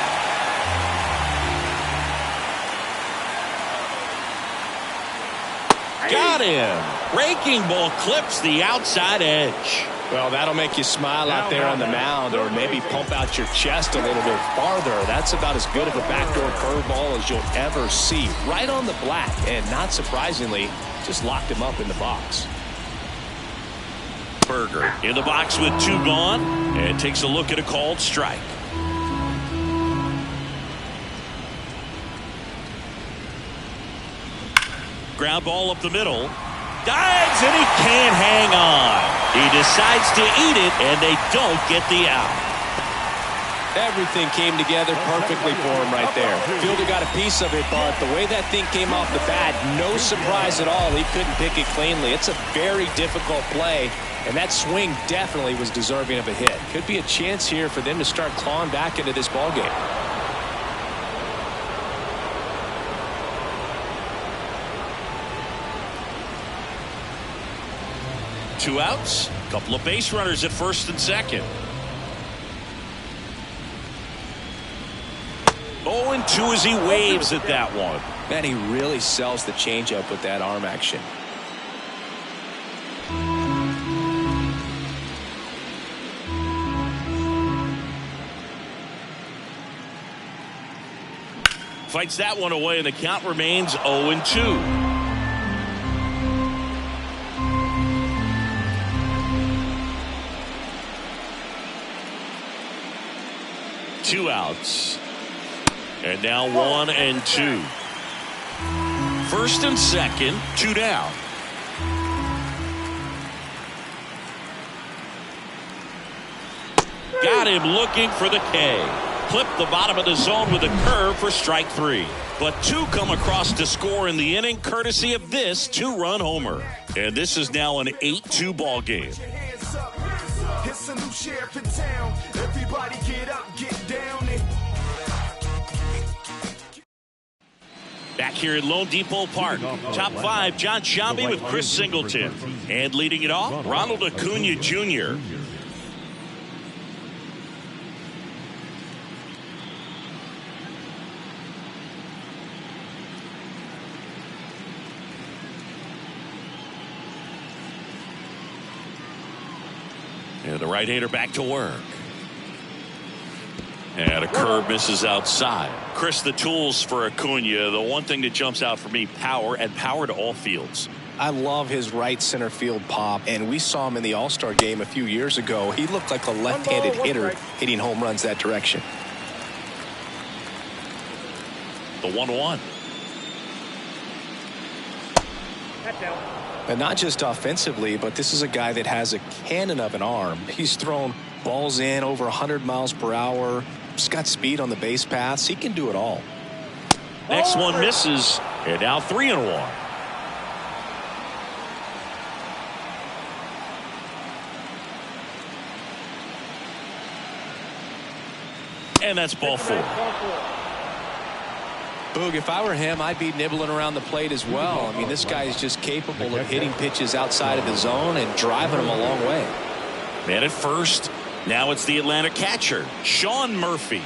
Got him. Breaking ball clips the outside edge. Well, that'll make you smile out there on the mound, or maybe pump out your chest a little bit farther. That's about as good of a backdoor curveball as you'll ever see. Right on the black, and not surprisingly, just locked him up in the box. Berger in the box with 2 gone, and takes a look at a called strike. Ground ball up the middle. Dives, and he can't hang on. He decides to eat it, and they don't get the out. Everything came together perfectly for him right there. Fielder got a piece of it, but the way that thing came off the bat, no surprise at all. He couldn't pick it cleanly. It's a very difficult play, and that swing definitely was deserving of a hit. Could be a chance here for them to start clawing back into this ballgame. Two outs, a couple of base runners at first and second. 0-2 as he waves at that one. Man, he really sells the changeup with that arm action. Fights that one away, and the count remains 0-2. Two outs. And now 1-2. First and second, two down. Got him looking for the K. Clipped the bottom of the zone with a curve for strike three. But two come across to score in the inning, courtesy of this two-run homer. And this is now an 8-2 ball game. It's a new sheriff in town. Everybody get up, get down and back here at Lone Depot Park. Top five, John Sciambi with Chris Singleton. And leading it off, Ronald Acuna Jr. And the right-hander back to work. And a curve misses outside. Chris, the tools for Acuna, the one thing that jumps out for me, power, and power to all fields. I love his right center field pop, and we saw him in the All-Star game a few years ago. He looked like a left-handed hitter hitting home runs that direction. The 1-1. And not just offensively, but this is a guy that has a cannon of an arm. He's thrown balls in over 100 miles per hour. He's got speed on the base paths. He can do it all. Next one misses, and now 3-1. And that's ball four. Boog, if I were him, I'd be nibbling around the plate as well. I mean, this guy is just capable of hitting pitches outside of the zone and driving them a long way. Man at first. Now it's the Atlanta catcher, Sean Murphy.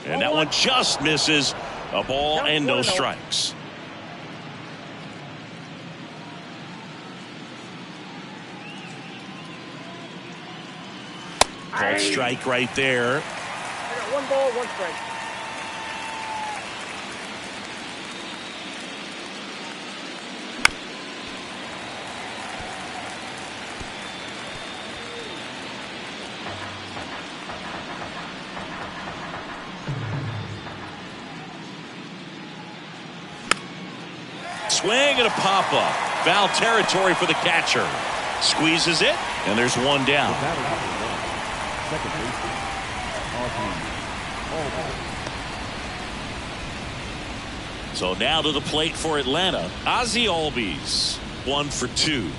And that one just misses. A ball and no strikes. Called strike right there. I got 1 ball, 1 strike. Swing and a pop-up. Foul territory for the catcher. Squeezes it, and there's one down. Second baseman, So now to the plate for Atlanta, Ozzie Albies, 1 for 2.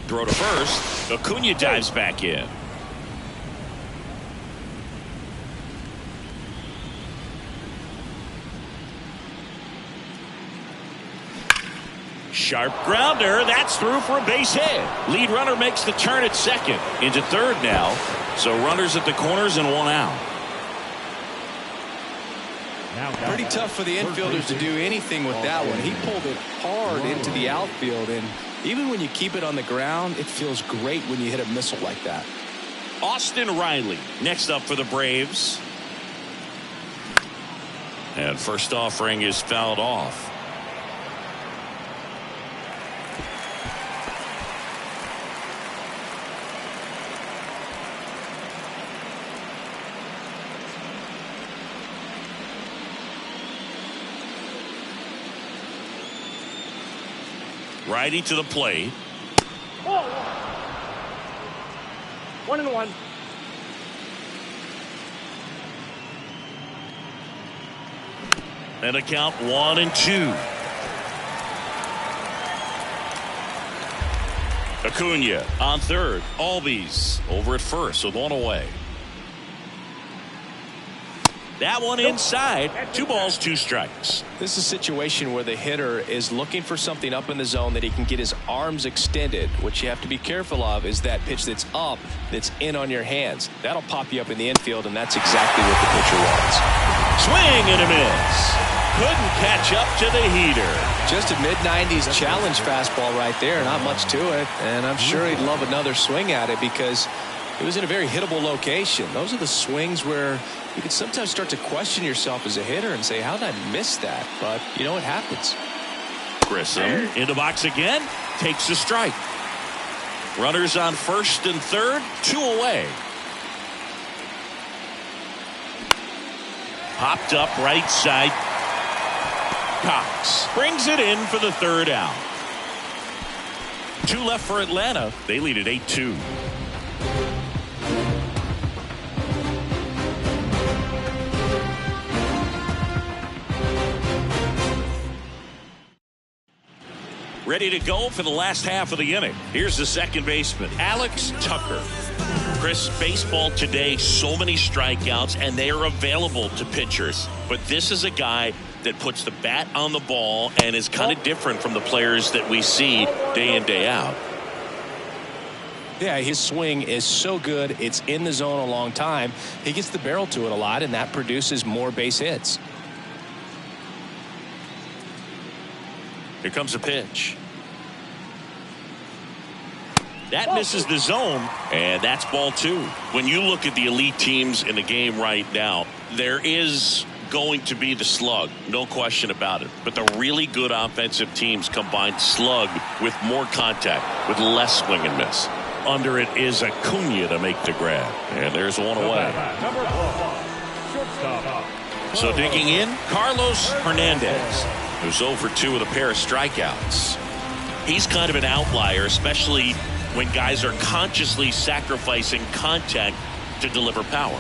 Throw to first. Acuna dives back in. Sharp grounder. That's through for a base hit. Lead runner makes the turn at second. Into third now. So runners at the corners and 1 out. Pretty tough for the infielders to do anything with that one. He pulled it hard into the outfield, and even when you keep it on the ground, it feels great when you hit a missile like that. Austin Riley next up for the Braves. And first offering is fouled off. Righty to the plate. 1-1. And a count 1-2. Acuna on third. Albies over at first with one away. That one inside. 2 balls, 2 strikes. This is a situation where the hitter is looking for something up in the zone that he can get his arms extended. What you have to be careful of is that pitch that's up, that's in on your hands. That'll pop you up in the infield, and that's exactly what the pitcher wants. Swing and a miss. Couldn't catch up to the heater. Just a mid-90s challenge fastball right there. Not much to it, and I'm sure he'd love another swing at it because it was in a very hittable location. Those are the swings where you can sometimes start to question yourself as a hitter and say, how did I miss that? But you know what happens. Grissom in the box again. Takes a strike. Runners on first and third. 2 away. Popped up right side. Cox brings it in for the 3rd out. 2 left for Atlanta. They lead at 8-2. Ready to go for the last half of the inning. Here's the second baseman, Alex Tucker. Chris, baseball today, so many strikeouts, and they are available to pitchers. But this is a guy that puts the bat on the ball and is kind of different from the players that we see day in, day out. Yeah, his swing is so good. It's in the zone a long time. He gets the barrel to it a lot, and that produces more base hits. Here comes a pitch. That misses the zone, and that's ball 2. When you look at the elite teams in the game right now, there is going to be the slug, no question about it. But the really good offensive teams combine slug with more contact, with less swing and miss. Under it is Acuna to make the grab, and there's one away. So digging in, Carlos Hernandez, who's 0 for 2 with a pair of strikeouts. He's kind of an outlier, especially when guys are consciously sacrificing contact to deliver power.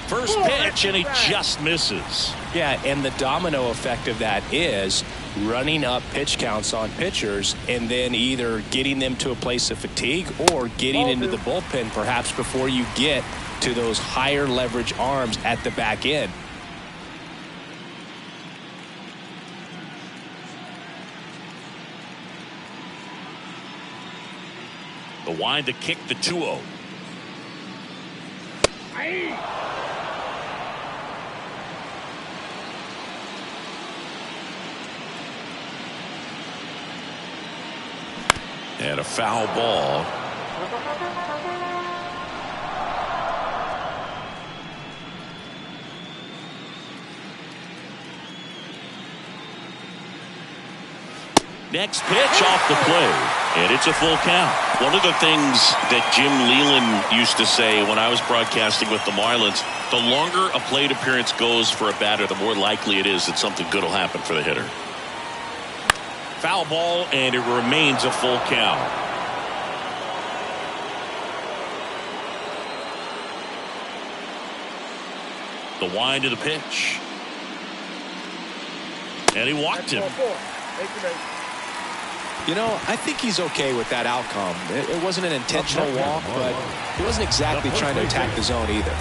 First pitch, and he just misses. Yeah, and the domino effect of that is running up pitch counts on pitchers and then either getting them to a place of fatigue or getting into the bullpen perhaps before you get to those higher leverage arms at the back end. The wind to kick the 2-0. And a foul ball. Next pitch off the play, and it's a full count. One of the things that Jim Leyland used to say when I was broadcasting with the Marlins, the longer a plate appearance goes for a batter, the more likely it is that something good will happen for the hitter. Foul ball, and it remains a full count. The wind of the pitch. And he walked him. You know, I think he's okay with that outcome. It wasn't an intentional walk, but he wasn't exactly trying to attack the zone either.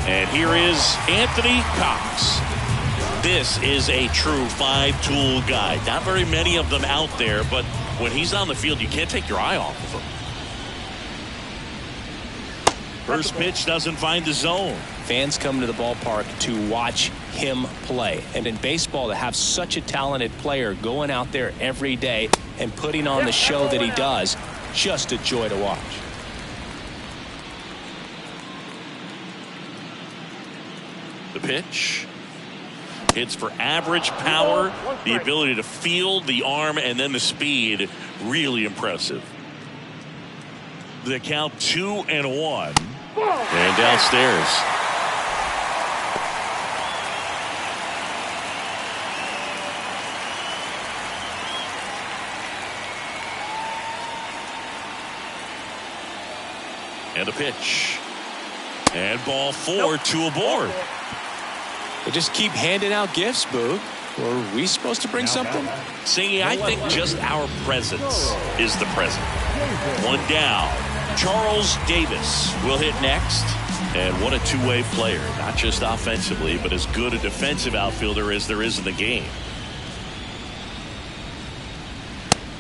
And here is Anthony Cox. This is a true 5-tool guy. Not very many of them out there, but when he's on the field, you can't take your eye off of him. First pitch doesn't find the zone. Fans come to the ballpark to watch him play. And in baseball, to have such a talented player going out there every day and putting on the show that he does, just a joy to watch. The pitch. Hits for average power, the ability to field the arm, and then the speed. Really impressive. The count 2-1. And downstairs. And a pitch. And ball 4, 2 aboard. They just keep handing out gifts, Boog. Were we supposed to bring something? See, I think just our presence is the present. 1 down. Charles Davis will hit next. And what a two-way player. Not just offensively, but as good a defensive outfielder as there is in the game.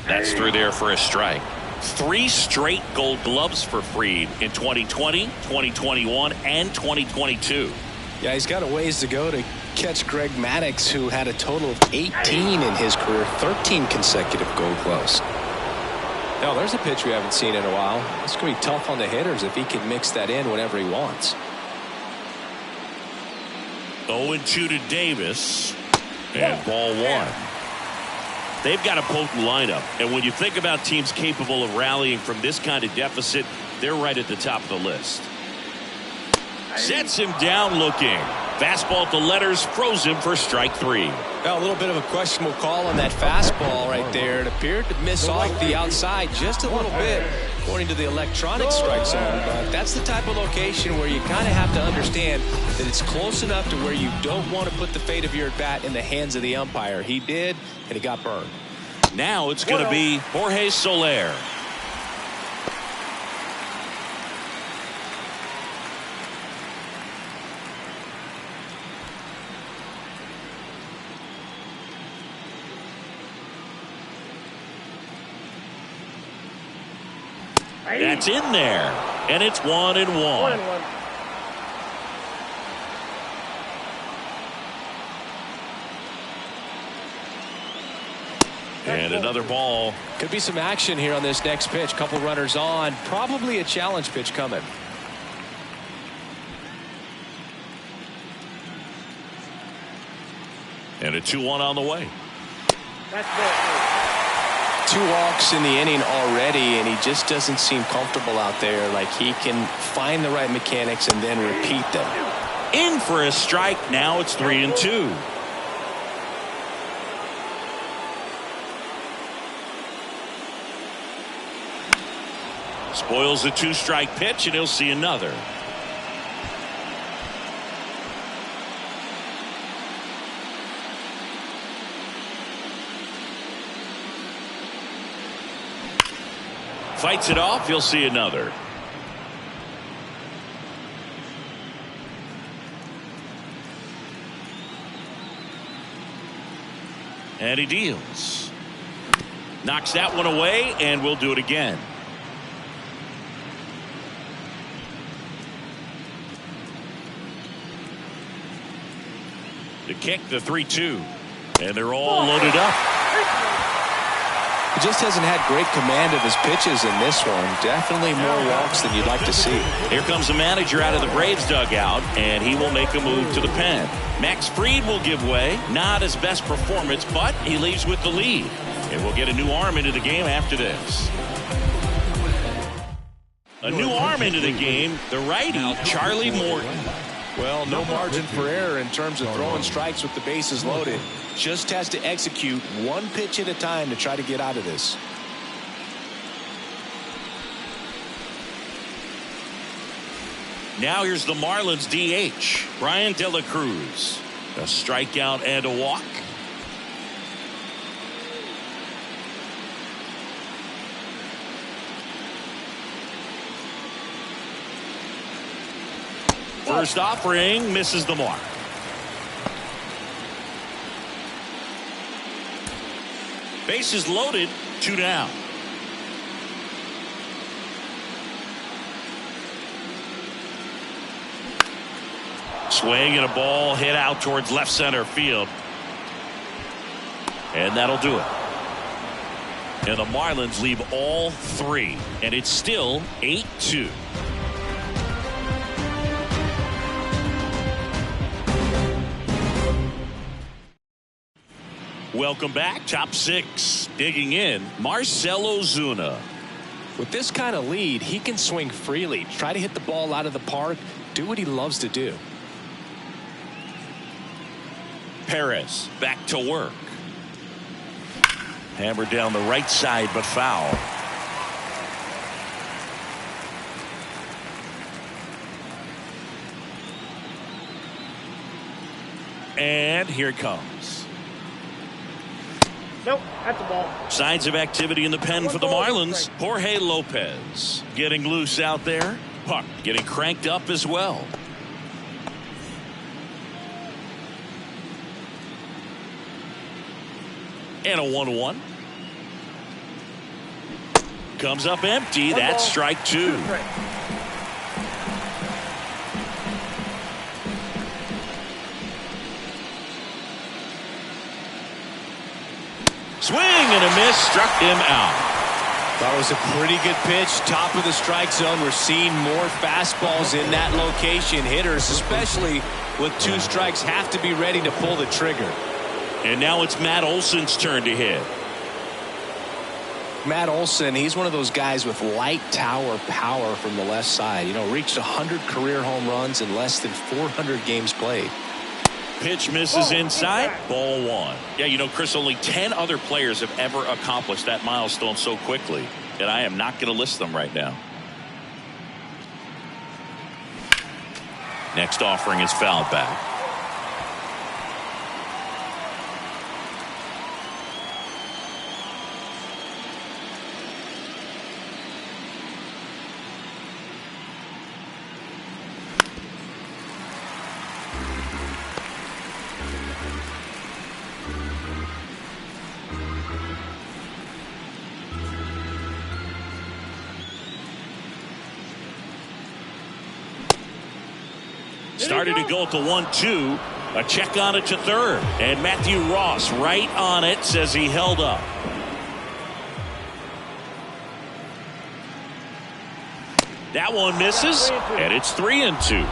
That's through there for a strike. 3 straight Gold Gloves for Fried in 2020, 2021, and 2022. Yeah, he's got a ways to go to catch Greg Maddux, who had a total of 18 in his career, 13 consecutive Gold Gloves. Now, there's a pitch we haven't seen in a while. It's going to be tough on the hitters if he can mix that in whenever he wants. 0-2 to Davis. And ball 1. They've got a potent lineup, and when you think about teams capable of rallying from this kind of deficit, they're right at the top of the list. Sets him down looking. Fastball at the letters, froze him for strike 3. Well, a little bit of a questionable call on that fastball right there. It appeared to miss off the outside just a little bit, according to the electronic strike zone. But that's the type of location where you kind of have to understand that it's close enough to where you don't want to put the fate of your at-bat in the hands of the umpire. He did, and he got burned. Now it's going to be Jorge Soler. That's in there, and it's 1-1. 1-1. And another ball. Could be some action here on this next pitch. Couple runners on. Probably a challenge pitch coming. And a 2-1 on the way. That's good. 2 walks in the inning already, and he just doesn't seem comfortable out there. Like he can find the right mechanics and then repeat them. In for a strike. Now it's 3-2. Spoils the 2-strike pitch, and he'll see another. Fights it off. He'll see another. And he deals. Knocks that one away, and we'll do it again. To kick the 3-2. And they're all loaded up. He just hasn't had great command of his pitches in this one. Definitely more walks than you'd like to see. Here comes the manager out of the Braves dugout, and he will make a move to the pen. Max Fried will give way. Not his best performance, but he leaves with the lead. And we'll get a new arm into the game after this. A new arm into the game, the righty, Charlie Morton. Well, no margin for error in terms of throwing strikes with the bases loaded. Just has to execute one pitch at a time to try to get out of this. Now here's the Marlins DH, Brian De La Cruz. A strikeout and a walk. First offering misses the mark. Bases loaded, 2 down. Swing and a ball hit out towards left center field. And that'll do it. And the Marlins leave all 3. And it's still 8-2. Welcome back. Top 6. Digging in, Marcell Ozuna. With this kind of lead, he can swing freely, try to hit the ball out of the park, do what he loves to do. Perez back to work. Hammered down the right side, but foul. and here it comes. Nope, that's a ball. Signs of activity in the pen for the Marlins. Jorge Lopez getting loose out there. Puck getting cranked up as well. And a 1-1. Comes up empty. That's strike two. Swing and a miss, struck him out. That was a pretty good pitch, top of the strike zone. We're seeing more fastballs in that location. Hitters, especially with 2 strikes, have to be ready to pull the trigger. And now it's Matt Olson's turn to hit. Matt Olson, he's one of those guys with light tower power from the left side. You know, reached 100 career home runs in less than 400 games played. Pitch misses inside. Ball 1. Yeah, you know, Chris, only 10 other players have ever accomplished that milestone so quickly. And I am not going to list them right now. Next offering is fouled back. Started to go at the 1-2. A check on it to third. And Matthew Ross right on it, says he held up. That one misses, and it's 3-2.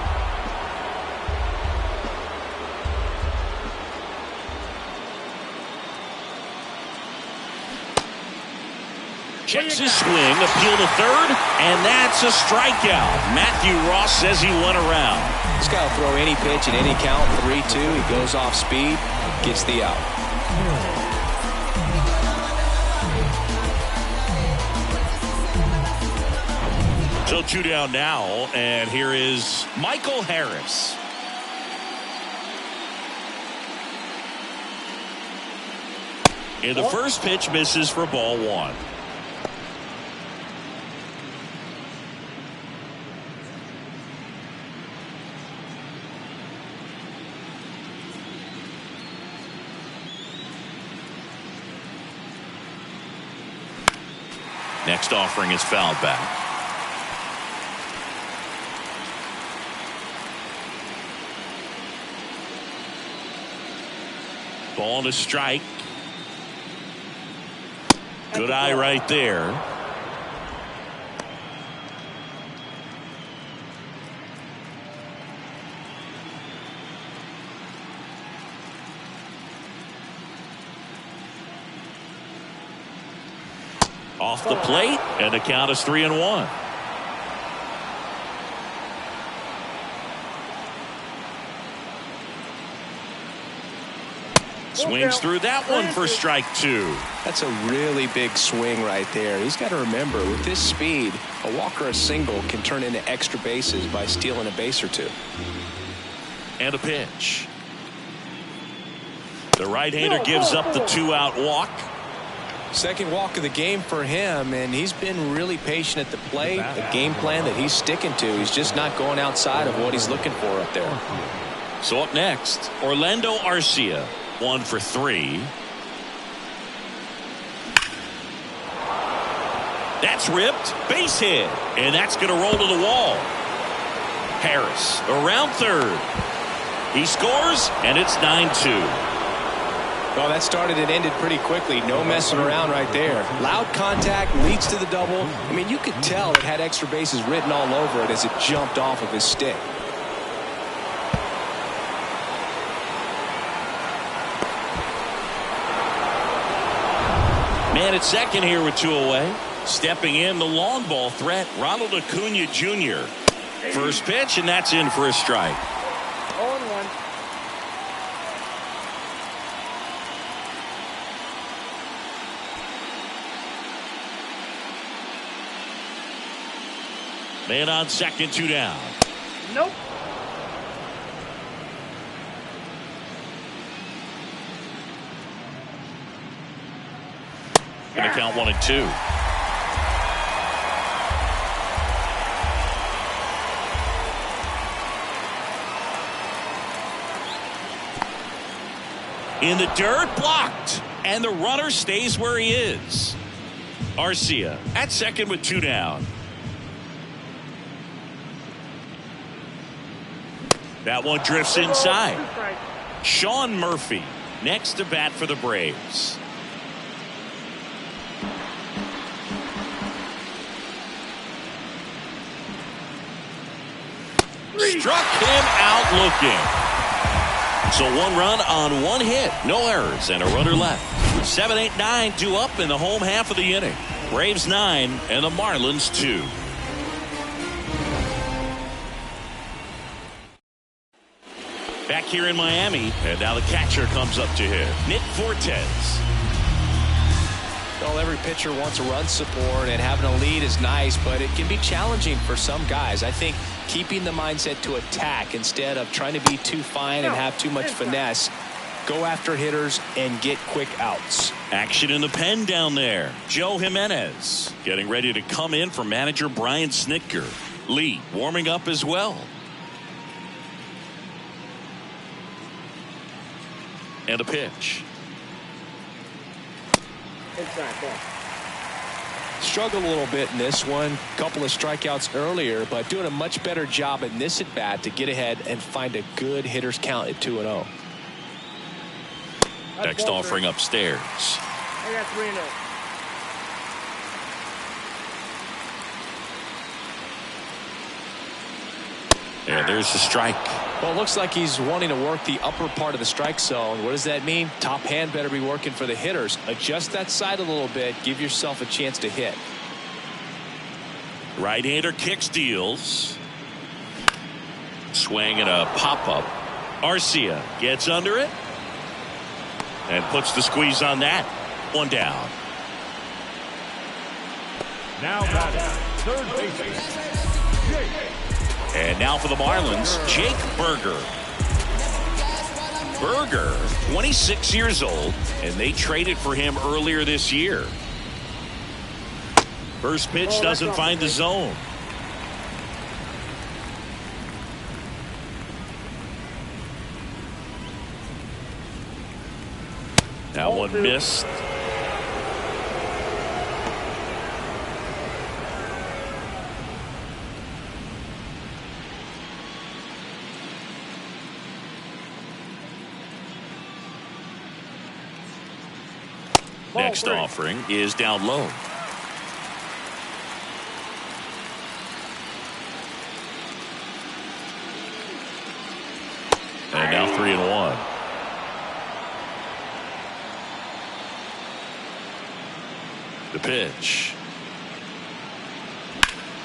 Checks his swing, appeal to third, and that's a strikeout. Matthew Ross says he went around. This guy will throw any pitch in any count. 3-2. He goes off speed, gets the out. So 2 down now, and here is Michael Harris. And the first pitch misses for ball 1. Next offering is fouled back. Ball to strike. Good eye right there. Off the plate, and the count is 3-1. Swings through that one for strike 2. That's a really big swing right there. He's got to remember, with this speed, a walk or a single can turn into extra bases by stealing a base or 2. And a pitch. The right-hander gives up the 2-out walk. Second walk of the game for him, and he's been really patient at the plate. The game plan that he's sticking to, he's just not going outside of what he's looking for up there. So up next, Orlando Arcia, 1 for 3. That's ripped, base hit, and that's going to roll to the wall. Harris around third. He scores, and it's 9-2. Well, that started and ended pretty quickly. No messing around right there. Loud contact leads to the double. I mean, you could tell it had extra bases written all over it as it jumped off of his stick. Man at second here with 2 away. Stepping in, the long ball threat, Ronald Acuna Jr. First pitch, and that's in for a strike. 0-1. Man on second, 2 down. Nope. Going to count 1-2. In the dirt, blocked, and the runner stays where he is. Arcia at second with 2 down. That one drifts inside. Sean Murphy next to bat for the Braves. Struck him out looking. So 1 run on 1 hit, no errors, and a runner left. 7, 8, 9 due up in the home half of the inning. Braves 9 and the Marlins 2. Back here in Miami, and now the catcher comes up to hit. Nick Fortes. Well, every pitcher wants a run support, and having a lead is nice, but it can be challenging for some guys. I think keeping the mindset to attack instead of trying to be too fine and have too much finesse. Go after hitters and get quick outs. Action in the pen down there. Joe Jimenez getting ready to come in for manager Brian Snitker. Lee warming up as well. And a pitch. Inside ball. Struggled a little bit in this one. Couple of strikeouts earlier, but doing a much better job in this at bat to get ahead and find a good hitter's count at 2-0. Next offering upstairs. I got 3-0. And there's the strike. Well, it looks like he's wanting to work the upper part of the strike zone. What does that mean? Top hand better be working for the hitters. Adjust that side a little bit. Give yourself a chance to hit. Right-hander kicks, deals. Swing and a pop-up. Arcia gets under it. And puts the squeeze on that. 1 down. Now batting, third baseman, Jake. And now for the Marlins, Jake Burger. Burger, 26 years old, and they traded for him earlier this year. First pitch doesn't find the zone. That one missed. Next offering is down low. And now 3-1. The pitch.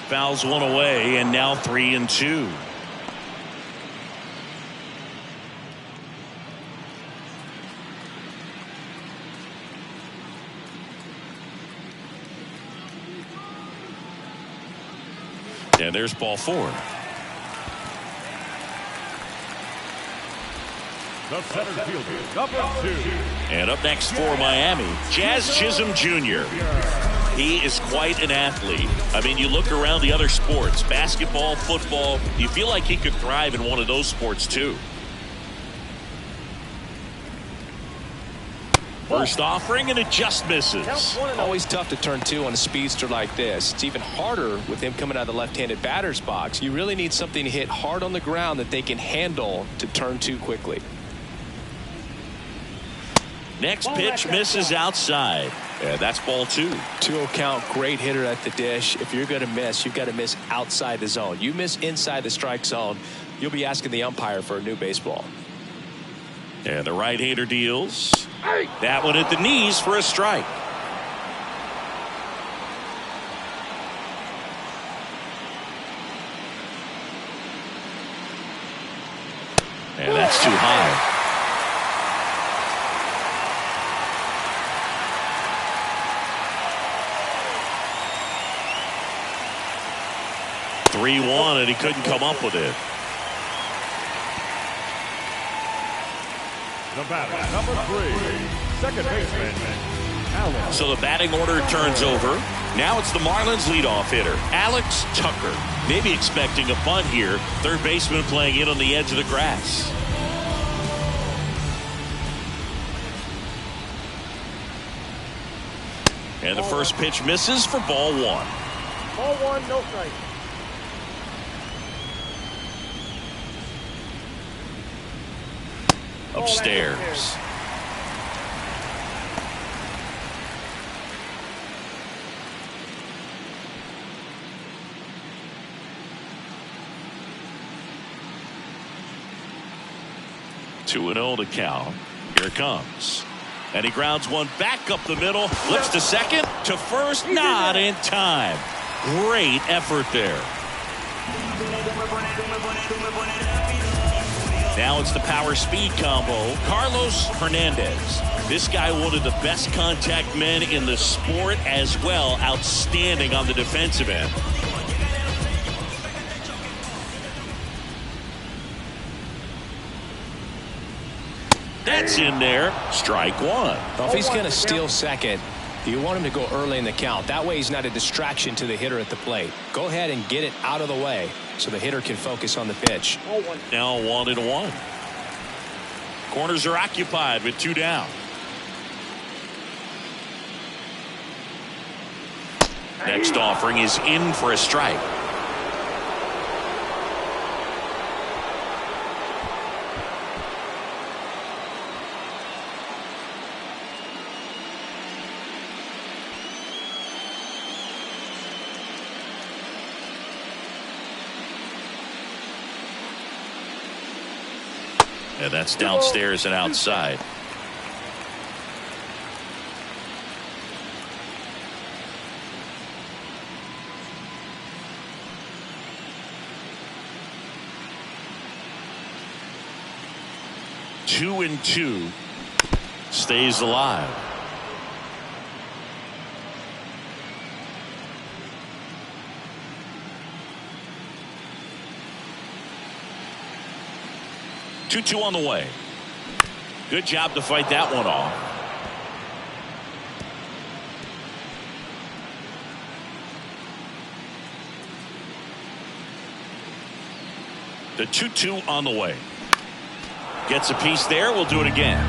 Fouls one away, and now 3-2. And there's ball 4. The center fielder, number 2. And up next for Miami, Jazz Chisholm Jr. He is quite an athlete. I mean, you look around the other sports, basketball, football, you feel like he could thrive in one of those sports too. First offering, and it just misses. Always tough to turn 2 on a speedster like this. It's even harder with him coming out of the left-handed batter's box. You really need something to hit hard on the ground that they can handle to turn 2 quickly. Next pitch misses outside. And that's ball 2. 2-0 count, great hitter at the dish. If you're going to miss, you've got to miss outside the zone. You miss inside the strike zone, you'll be asking the umpire for a new baseball. And the right-hander deals. That one at the knees for a strike. And that's too high. (3-1) and he couldn't come up with it. The batter, number 3, second baseman, So the batting order turns over. Now it's the Marlins leadoff hitter, Alex Tucker. Maybe expecting a bunt here. Third baseman playing in on the edge of the grass. And the first pitch misses for ball one. Ball one, no strike. Upstairs. Two and 0 to count. Here it comes. And he grounds one back up the middle. Flips to second. To first. Not in time. Great effort there. Now it's the power speed combo. Carlos Hernandez. This guy, one of the best contact men in the sport as well. Outstanding on the defensive end. That's in there. Strike one. Well, if he's going to steal second, you want him to go early in the count. That way he's not a distraction to the hitter at the plate. Go ahead and get it out of the way so the hitter can focus on the pitch. Now 1-1. Corners are occupied with two down. Next offering is in for a strike. Yeah, that's downstairs and outside. Two and two. Stays alive. Two on the way. Good job to fight that one off. The 2-2 on the way. Gets a piece there. We'll do it again.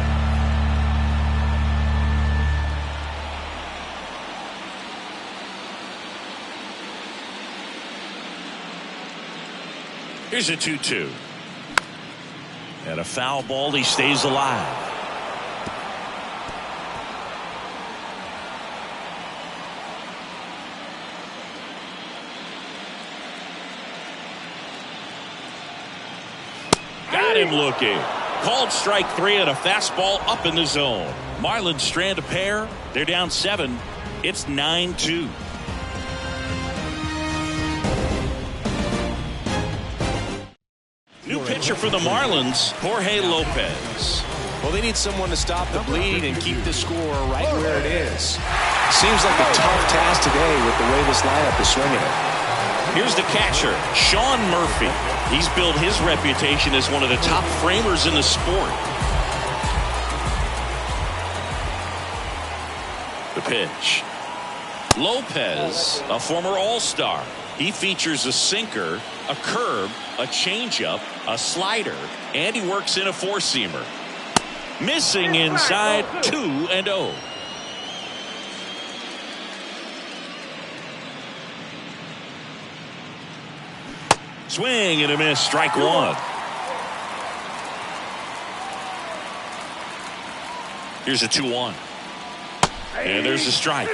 Here's a 2-2. And a foul ball. He stays alive. Got him looking. Called strike three and a fastball up in the zone. Marlins strand a pair. They're down 7. It's 9-2. New pitcher for the Marlins, Jorge Lopez. Well, they need someone to stop the bleed and keep the score right where it is. Seems like a tough task today with the way this lineup is swinging it. Here's the catcher, Sean Murphy. He's built his reputation as one of the top framers in the sport. The pitch. Lopez, a former All-Star. He features a sinker, a curve, a changeup, a slider, and he works in a four-seamer. Missing inside, 2-0. Swing and a miss, strike one. Here's a 2-1. And there's a strike.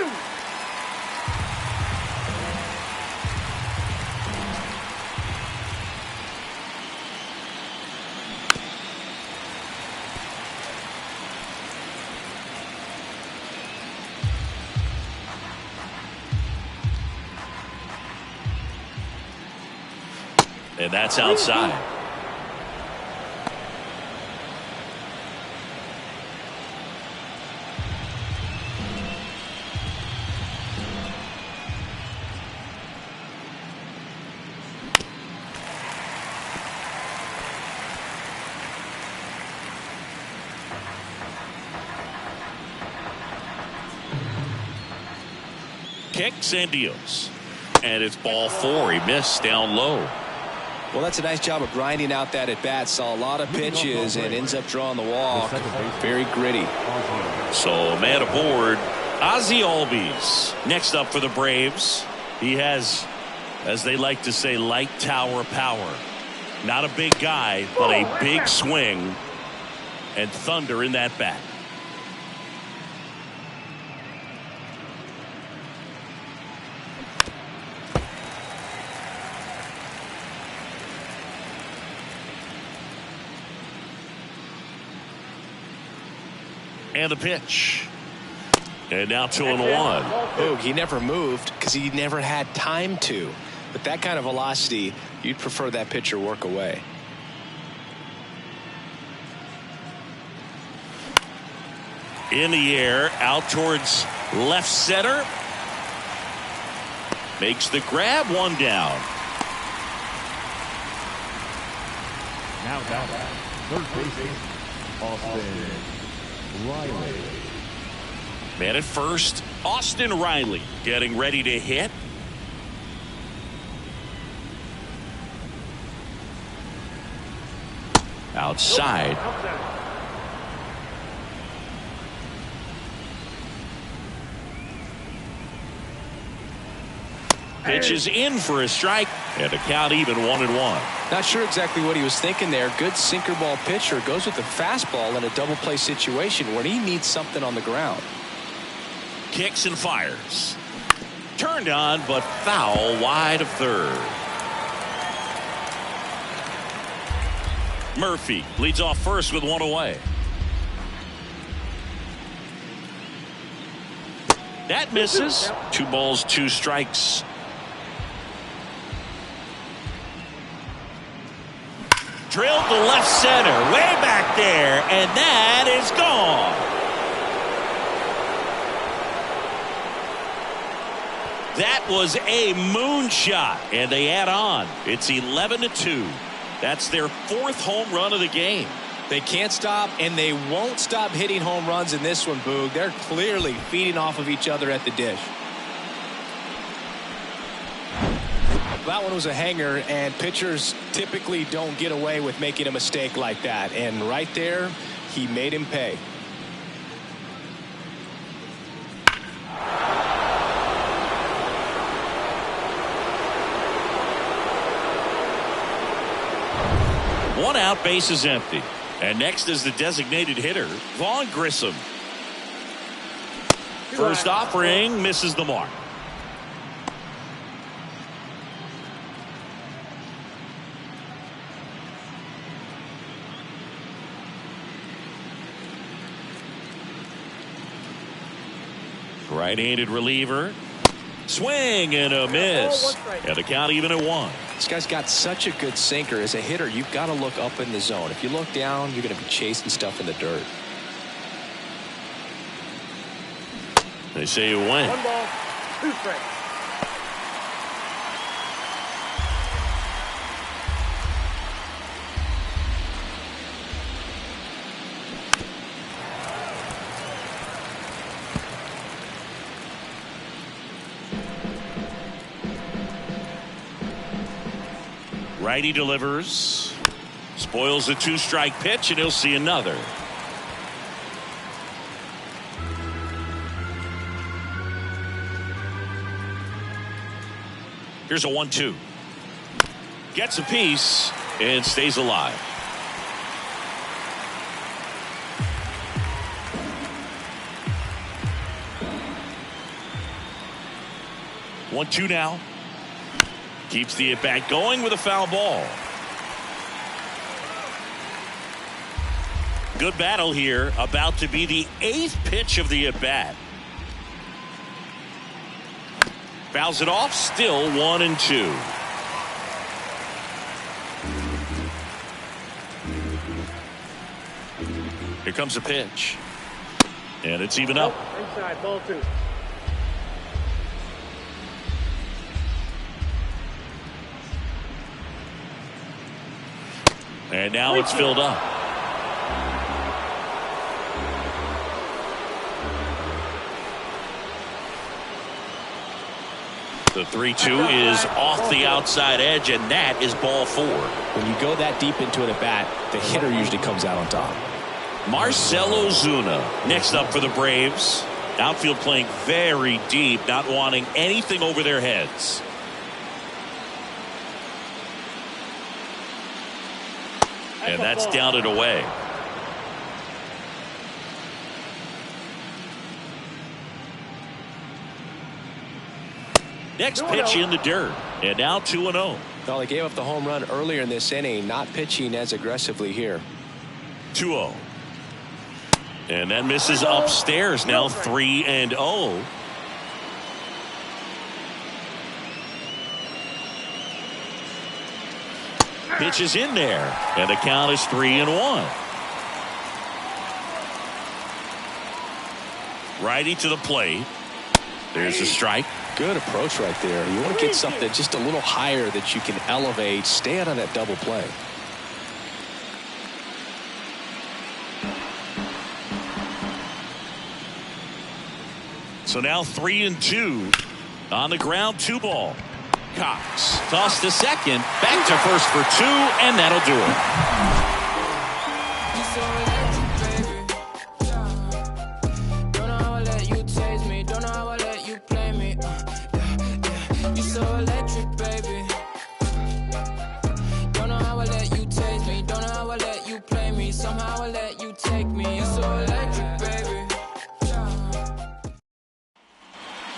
And that's outside. kicks and deals. And it's ball 4. He missed down low. Well, that's a nice job of grinding out that at bat. Saw a lot of pitches and ends up drawing the walk. Very gritty. So a man aboard, Ozzie Albies. Next up for the Braves, he has, as they like to say, light tower power. Not a big guy, but a big swing and thunder in that bat. And the pitch. And now 2-1. Boog, he never moved because he never had time to. But that kind of velocity, you'd prefer that pitcher work away. In the air, out towards left center. Makes the grab, 1 down. Now down. Third baseman, Austin Riley. Man at first, Austin Riley getting ready to hit. Outside. Pitch is in for a strike, and the count even 1-1. Not sure exactly what he was thinking there. Good sinker ball pitcher goes with the fastball in a double play situation when he needs something on the ground. Kicks and fires. Turned on, but foul wide of third. Murphy leads off first with 1 away. That misses. 2 balls, 2 strikes. Drilled to left center, way back there, and that is gone. That was a moonshot, and they add on. It's 11-2. That's their 4th home run of the game. They can't stop, and they won't stop hitting home runs in this one, Boog. They're clearly feeding off of each other at the dish. That one was a hanger, and pitchers typically don't get away with making a mistake like that. And right there, he made him pay. One out, base is empty. And next is the designated hitter, Vaughn Grissom. First offering misses the mark. Right-handed reliever. Swing and a miss. And the count even at 1. This guy's got such a good sinker. As a hitter, you've got to look up in the zone. If you look down, you're going to be chasing stuff in the dirt. They say you win. 1 ball, 2 strikes. Righty delivers. Spoils the 2-strike pitch, and he'll see another. Here's a 1-2. Gets a piece and stays alive. One, 2 now. Keeps the at-bat going with a foul ball. Good battle here. About to be the 8th pitch of the at-bat. Fouls it off. Still 1-2. Here comes a pitch. And it's even up. Inside, ball 2. And now it's filled up. The 3-2 is off the outside edge, and that is ball 4. When you go that deep into an at-bat, the hitter usually comes out on top. Marcell Ozuna next up for the Braves. Outfield playing very deep, not wanting anything over their heads. And that's down and away. Next pitch in the dirt. And now 2-0. Well, they gave up the home run earlier in this inning, not pitching as aggressively here. 2-0. And that misses upstairs. Now 3-0. Pitch is in there. And the count is 3-1. Righty to the plate. There's a strike. Good approach right there. You want to get something just a little higher that you can elevate. Stay out on that double play. So now 3-2 on the ground. 2 ball. Cox tossed to second, back to first for 2, and that'll do it.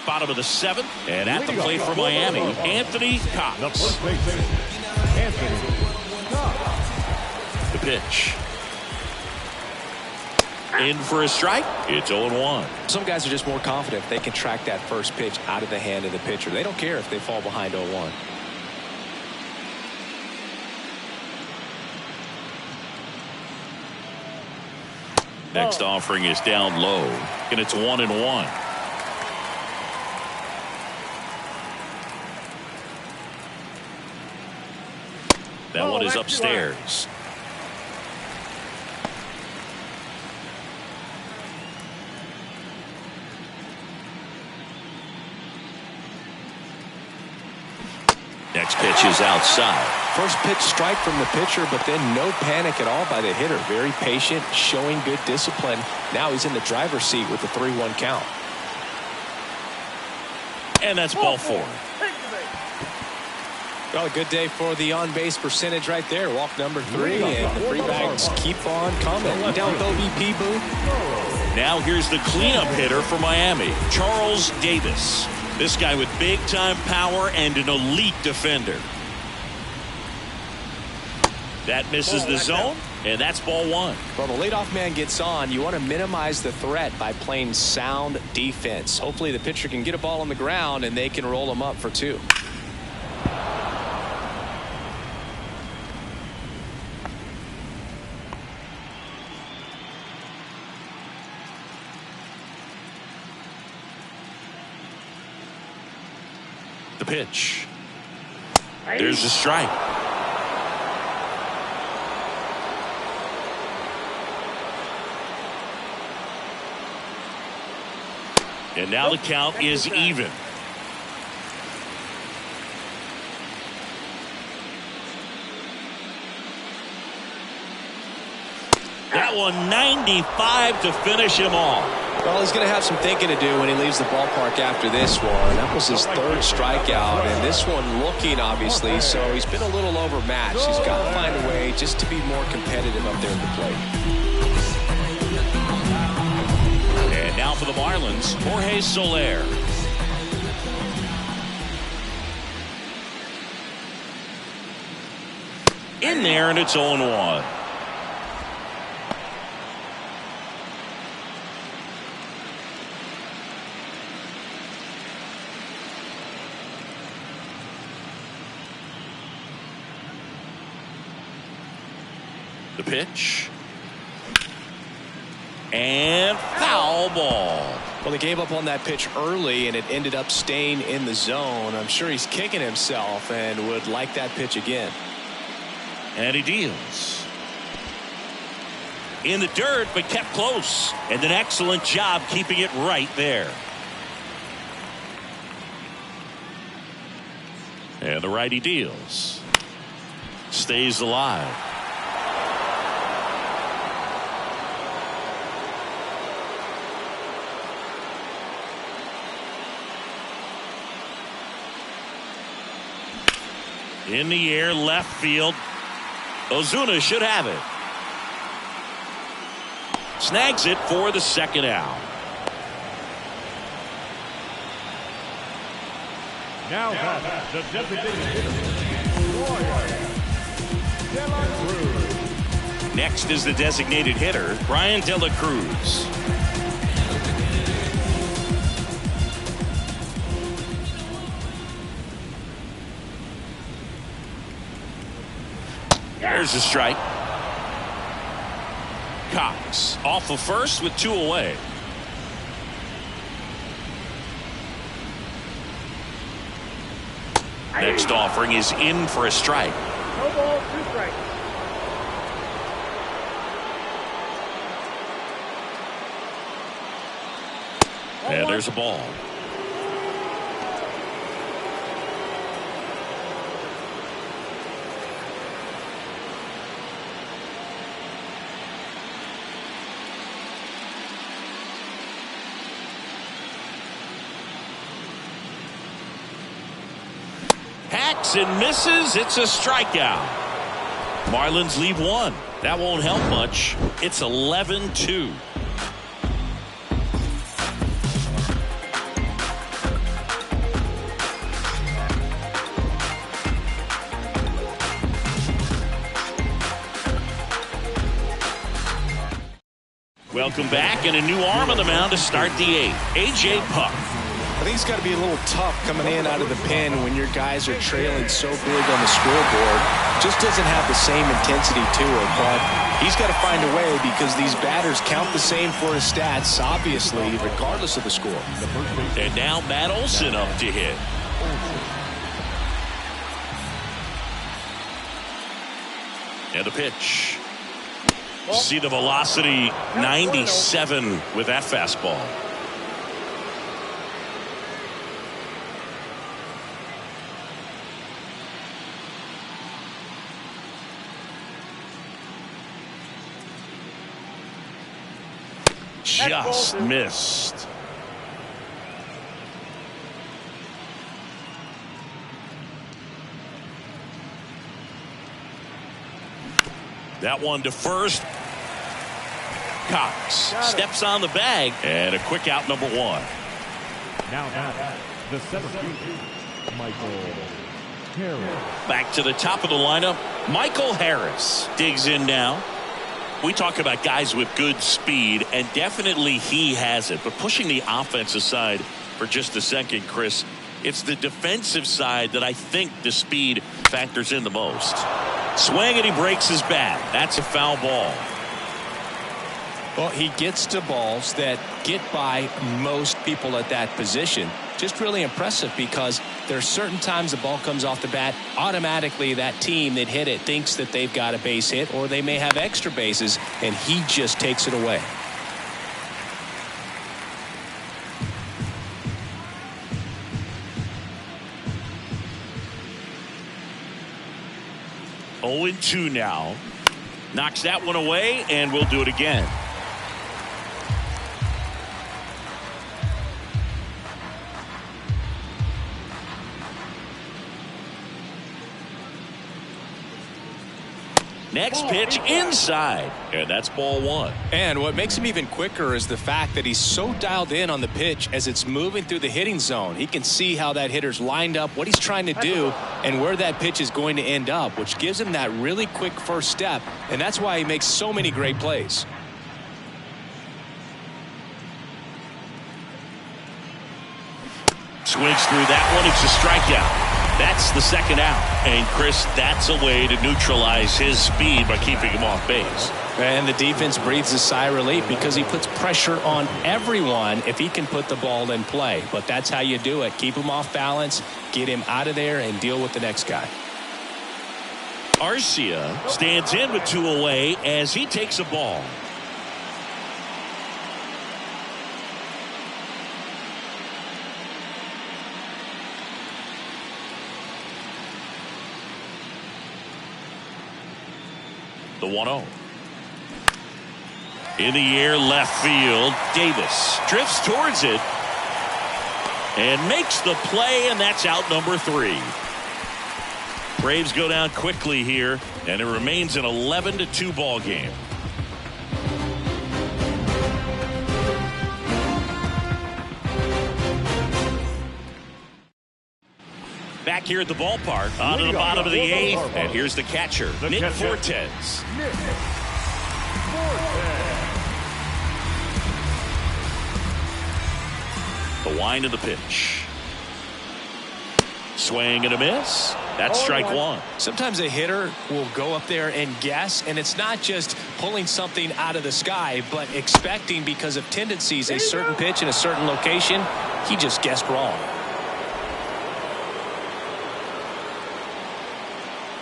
Bottom of the 7th, and at the plate for Miami, Anthony Cox. The first baseman, Anthony Cox. The pitch. In for a strike. It's 0-1. Some guys are just more confident if they can track that first pitch out of the hand of the pitcher. They don't care if they fall behind 0-1. Next offering is down low, and it's 1-1. That one is upstairs. Next pitch is outside. First pitch strike from the pitcher, but then no panic at all by the hitter. Very patient, showing good discipline. Now he's in the driver's seat with the 3-1 count. And that's ball 4. Well, a good day for the on-base percentage right there. Walk number 3, and the free bags keep on coming. You down with OBP, Boo? Now here's the cleanup hitter for Miami, Charles Davis. This guy with big-time power and an elite defender. That misses the zone, and that's ball 1. Well, the leadoff man gets on. You want to minimize the threat by playing sound defense. Hopefully the pitcher can get a ball on the ground, and they can roll him up for 2. The pitch. There's a strike. And now the count is even. That one 95 to finish him off. Well, he's going to have some thinking to do when he leaves the ballpark after this one. That was his 3rd strikeout, and this one looking, obviously, so he's been a little overmatched. He's got to find a way just to be more competitive up there at the plate. And now for the Marlins, Jorge Soler. In there, and it's 0-1. The pitch. And foul ball. Well, he gave up on that pitch early, and it ended up staying in the zone. I'm sure he's kicking himself and would like that pitch again. And he deals. In the dirt, but kept close. And an excellent job keeping it right there. And the righty deals. Stays alive. In the air, left field. Ozuna should have it. Snags it for the second out. Now that's the designated hitter. Next is the designated hitter, Brian De La Cruz. There's a strike. Cox off of first with 2 away. Next offering is in for a strike. No ball, 2 strikes. And there's a ball. Hacks and misses. It's a strikeout. Marlins leave 1. That won't help much. It's 11-2. Welcome back, and a new arm on the mound to start the 8th. A.J. Puck. I think it's got to be a little tough coming in out of the pen when your guys are trailing so big on the scoreboard. Just doesn't have the same intensity to it, but he's got to find a way because these batters count the same for his stats, obviously, regardless of the score. And now Matt Olson up to hit. And the pitch. See the velocity, 97 with that fastball. Just missed. That one to first. Cox steps on the bag, and a quick out, number 1. Now the center fielder, Michael Harris. Back to the top of the lineup. Michael Harris digs in now. We talk about guys with good speed, and definitely he has it. But pushing the offensive side for just a second, Chris, it's the defensive side that I think the speed factors in the most. Swing, and he breaks his bat. That's a foul ball. Well, he gets to balls that get by most people at that position. Just really impressive because there are certain times the ball comes off the bat, automatically that team that hit it thinks that they've got a base hit or they may have extra bases, and he just takes it away. Oh, 0-2 now. Knocks that one away, and we'll do it again. Next pitch inside, and that's ball 1. And what makes him even quicker is the fact that he's so dialed in on the pitch as it's moving through the hitting zone. He can see how that hitter's lined up, what he's trying to do, and where that pitch is going to end up, which gives him that really quick first step, and that's why he makes so many great plays. Swings through that one. It's a strikeout. That's the second out. And, Chris, that's a way to neutralize his speed by keeping him off base. And the defense breathes a sigh of relief because he puts pressure on everyone if he can put the ball in play. But that's how you do it. Keep him off balance, get him out of there, and deal with the next guy. Arcia stands in with 2 away as he takes a ball. The 1-0. In the air, left field. Davis drifts towards it and makes the play, and that's out number 3. Braves go down quickly here, and it remains an 11-2 ball game. Back here at the ballpark, on to the bottom of the 8th, and here's the catcher, Nick Fortes. The wind of the pitch. Swing and a miss. That's strike 1. Sometimes a hitter will go up there and guess, and it's not just pulling something out of the sky, but expecting because of tendencies a certain pitch in a certain location. He just guessed wrong.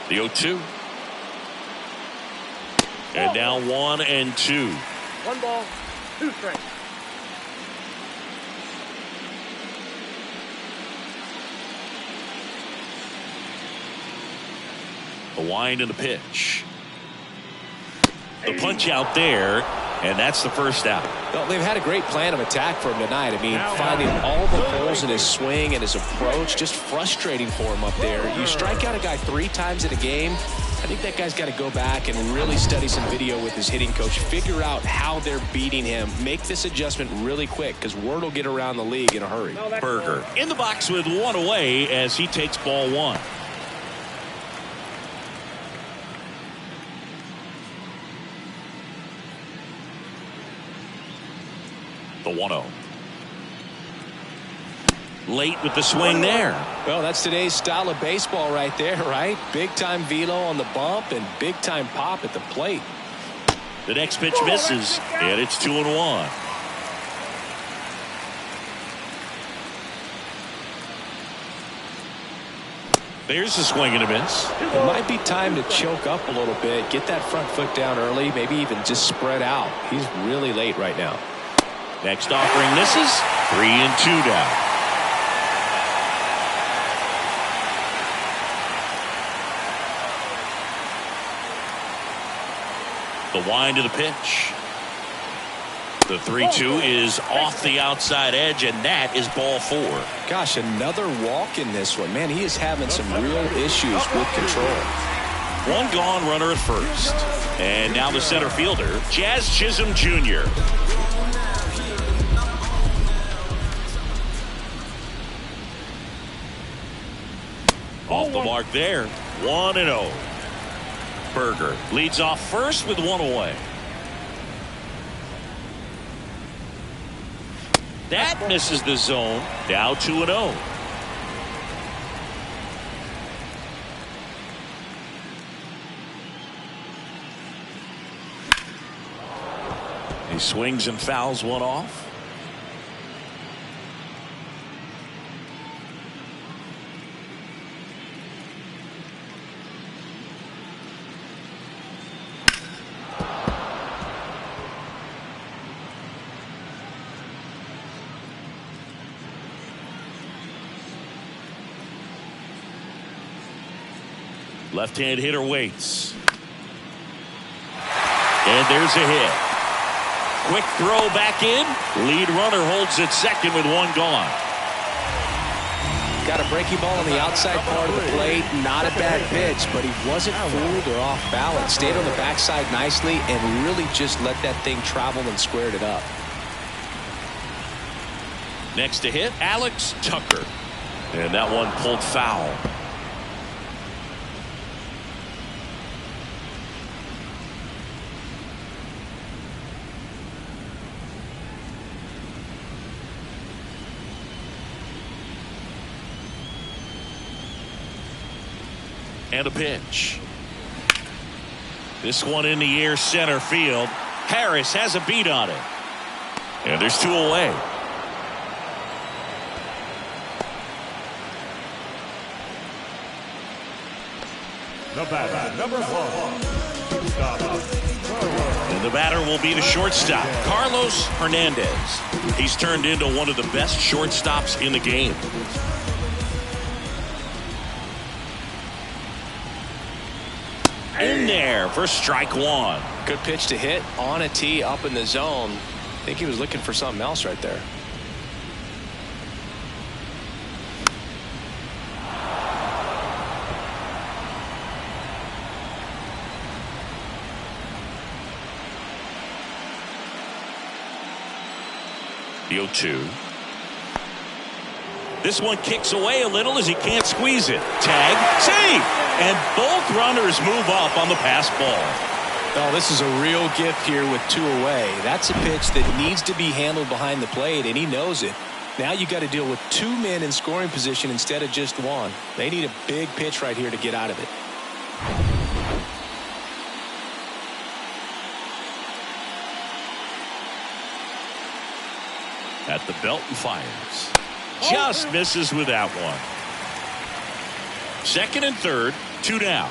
The 0-2. And now 1-2. 1 ball, 2 strikes. The wind and the pitch. The punch out there, and that's the first out. Well, they've had a great plan of attack for him tonight. I mean, finding all the holes in his swing and his approach, just frustrating for him up there. You strike out a guy 3 times in a game, I think that guy's got to go back and really study some video with his hitting coach, figure out how they're beating him, make this adjustment really quick, because word will get around the league in a hurry. Berger in the box with 1 away as he takes ball 1. The 1-0. Late with the swing there. Well, that's today's style of baseball right there, right? Big time velo on the bump and big time pop at the plate. The next pitch misses, and it's 2-1. There's a swing and a miss. It might be time to choke up a little bit, get that front foot down early, maybe even just spread out. He's really late right now. Next offering misses. 3-2 down. The wind of the pitch. The 3-2 is off the outside edge, and that is ball 4. Gosh, another walk in this one. Man, he is having some real issues with control. 1 gone, runner at first. And now the center fielder, Jazz Chisholm Jr. Off the mark there. 1-0. Berger leads off first with 1 away. That misses the zone. Now 2-0. He swings and fouls 1 off. Left-hand hitter waits. And there's a hit. Quick throw back in. Lead runner holds at second with 1 gone. Got a breaking ball on the outside part of the plate. Not a bad pitch, but he wasn't fooled or off balance. Stayed on the backside nicely and really just let that thing travel and squared it up. Next to hit, Alex Tucker. And that one pulled foul. And a pitch. This one in the air, center field. Harris has a beat on it. And there's 2 away. The batter, number 1. And the batter will be the shortstop, Carlos Hernandez. He's turned into one of the best shortstops in the game. in there for strike one. Good pitch to hit on a tee up in the zone. I think he was looking for something else right there. The 0-2. This one kicks away a little as he can't squeeze it. Tag, save, and both runners move up on the pass ball. Oh, this is a real gift here with 2 away. That's a pitch that needs to be handled behind the plate, and he knows it. Now you got to deal with 2 men in scoring position instead of just 1. They need a big pitch right here to get out of it. At the belt and fires. Just misses with that one. Second and third, 2 down.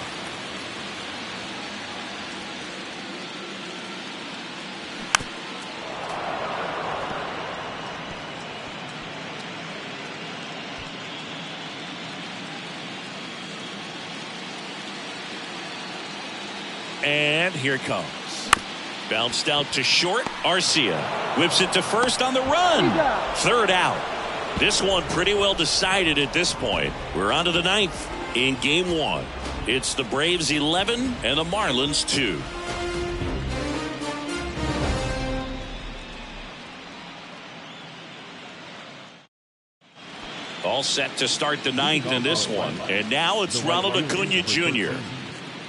And here it comes. Bounced out to short. Arcia whips it to first on the run. Third out. This one pretty well decided at this point. We're on to the 9th in game 1. It's the Braves 11 and the Marlins 2. All set to start the 9th in this one. And now it's Ronald Acuna Jr.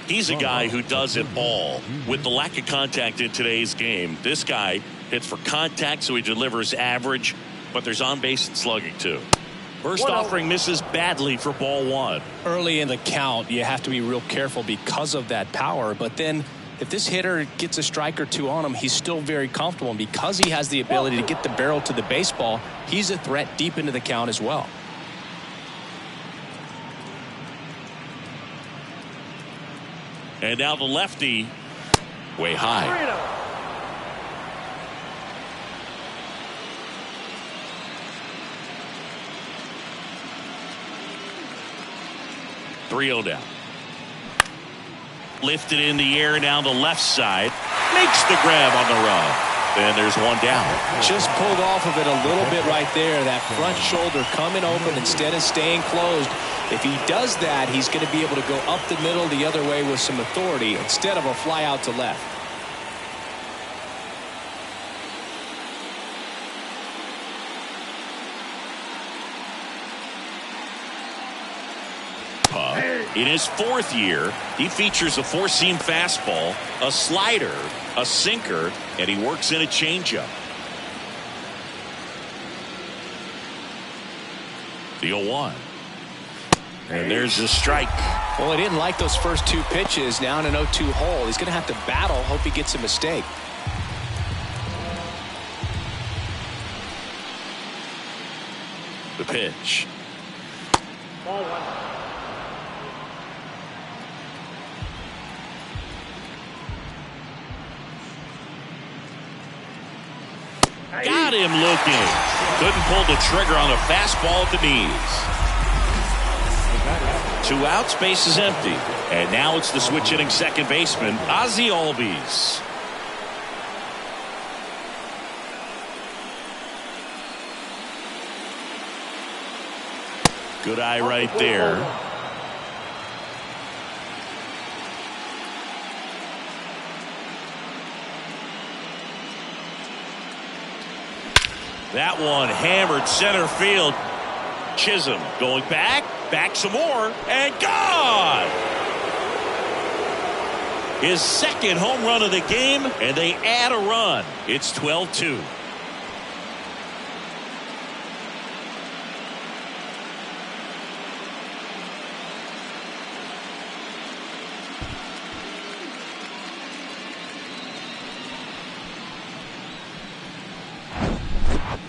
He's a guy who does it all. With the lack of contact in today's game, this guy hits for contact, so he delivers average, but there's on-base and slugging too. First offering misses badly for ball 1. Early in the count, you have to be real careful because of that power, but then if this hitter gets a strike or 2 on him, he's still very comfortable, and because he has the ability to get the barrel to the baseball, he's a threat deep into the count as well. And now the lefty, way high. 3-0 down. Lifted in the air down the left side. Makes the grab on the run. And there's one down. Just pulled off of it a little bit right there. That front shoulder coming open instead of staying closed. If he does that, he's going to be able to go up the middle the other way with some authority instead of a fly out to left. In his 4th year, he features a 4-seam fastball, a slider, a sinker, and he works in a changeup. The 0-1. And there's a strike. Well, he didn't like those first 2 pitches. Now in an 0-2 hole, he's going to have to battle. Hope he gets a mistake. The pitch. Ball 1. Got him looking. Couldn't pull the trigger on the fastball at the knees. 2 outs, base is empty. And now it's the switch hitting second baseman, Ozzie Albies. Good eye right there. That one hammered center field. Chisholm going back some more, and gone! His 2nd home run of the game, and they add a run. It's 12-2.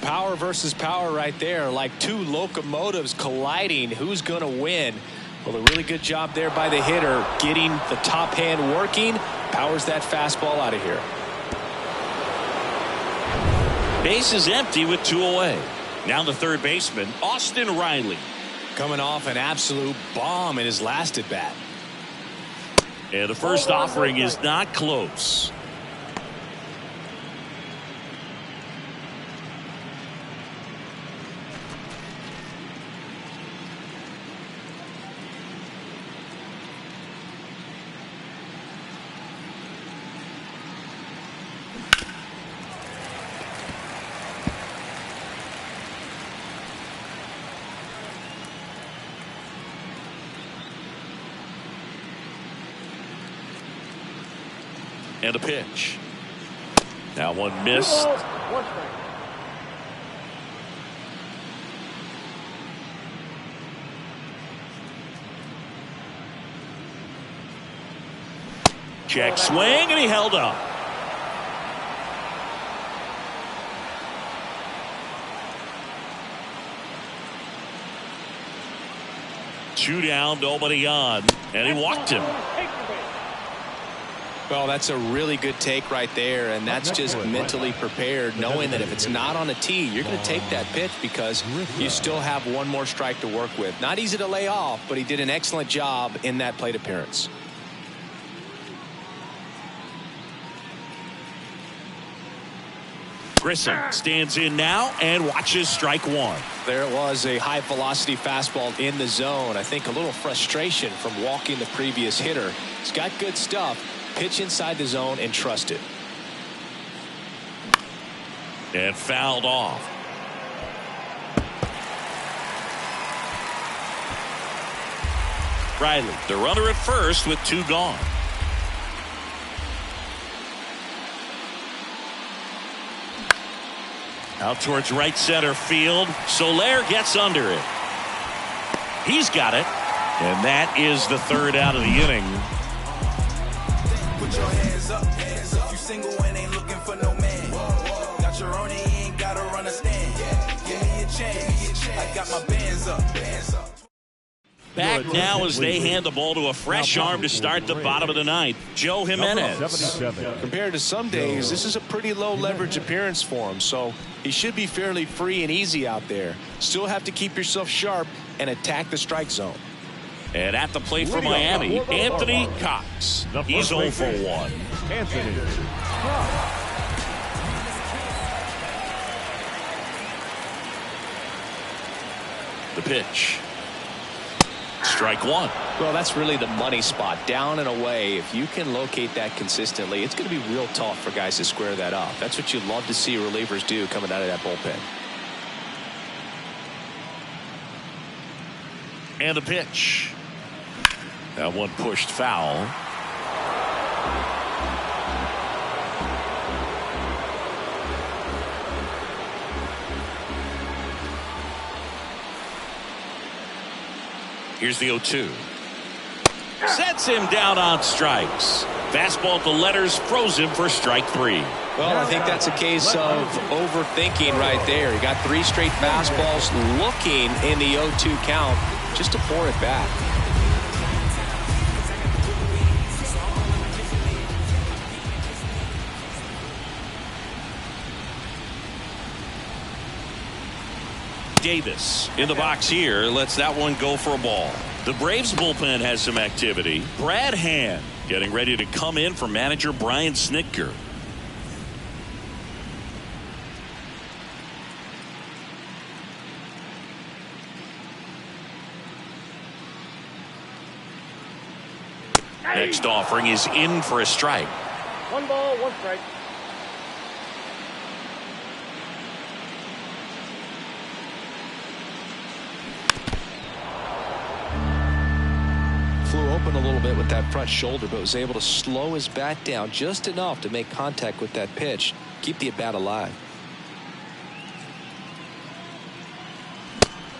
Power versus power right there, like 2 locomotives colliding. Who's going to win? Well, a really good job there by the hitter, getting the top hand working. Powers that fastball out of here. Base is empty with 2 away. Now the third baseman, Austin Riley. Coming off an absolute bomb in his last at bat. And the first offering is not close. And a pitch. Now one missed. 2 balls, 1 strike. Check swing, and he held up. Two down, nobody on, and he walked him. Well, that's a really good take right there, and that's just mentally prepared, knowing that if it's not on a tee, you're going to take that pitch because you still have one more strike to work with. Not easy to lay off, but he did an excellent job in that plate appearance. Grissom stands in now and watches strike one. There it was, a high velocity fastball in the zone. I think a little frustration from walking the previous hitter. He's got good stuff. Pitch inside the zone and trust it. And fouled off. Riley, the runner at first with 2 gone. Out towards right center field. Soler gets under it. He's got it. And that is the 3rd out of the inning. Put your hands up, hands up. You single and ain't looking for no man. Got your own, you ain't gotta run a stand. Give me a chance. I got my bands up, bands up. Back now as they hand the ball to a fresh arm to start the bottom of the 9th. Joe Jimenez. Compared to some days, this is a pretty low leverage appearance for him, so he should be fairly free and easy out there. Still have to keep yourself sharp and attack the strike zone. And at the plate for Miami, Anthony Cox. He's 0 for 1. Anthony Cox. The pitch. Strike one. Well, that's really the money spot, down and away. If you can locate that consistently, it's going to be real tough for guys to square that up. That's what you love to see relievers do coming out of that bullpen. And the pitch. That one pushed foul. Here's the 0-2. Sets him down on strikes. Fastball at the letters froze him for strike 3. Well, I think that's a case of overthinking right there. He got 3 straight fastballs looking in the 0-2 count just to pour it back. Davis in the box here lets that one go for a ball. The Braves bullpen has some activity. Brad Hand getting ready to come in for manager Brian Snitker. Next offering is in for a strike. 1 ball, 1 strike. Flew open a little bit with that front shoulder, but was able to slow his bat down just enough to make contact with that pitch, keep the at-bat alive.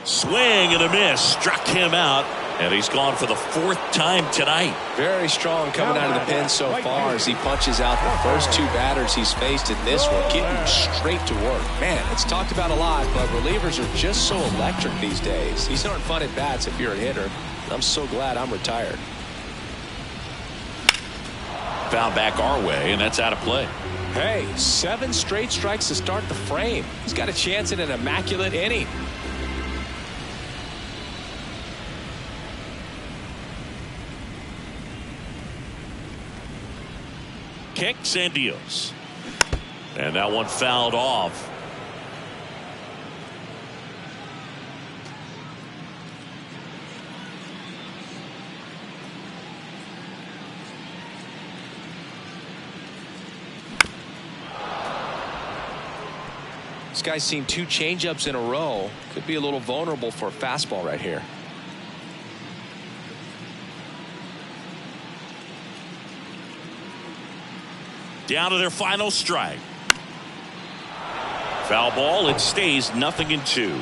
Swing and a miss, struck him out, and he's gone for the 4th time tonight. Very strong coming out of the pen so far as he punches out the first 2 batters he's faced in this one, getting straight to work. Man, it's talked about a lot, but relievers are just so electric these days. These aren't fun at bats if you're a hitter. I'm so glad I'm retired. Found back our way, and that's out of play. Hey, 7 straight strikes to start the frame. He's got a chance at an immaculate inning. kicks and deals. And that one fouled off. This guy's seen 2 changeups in a row. Could be a little vulnerable for a fastball right here. Down to their final strike. Foul ball. It stays 0-2.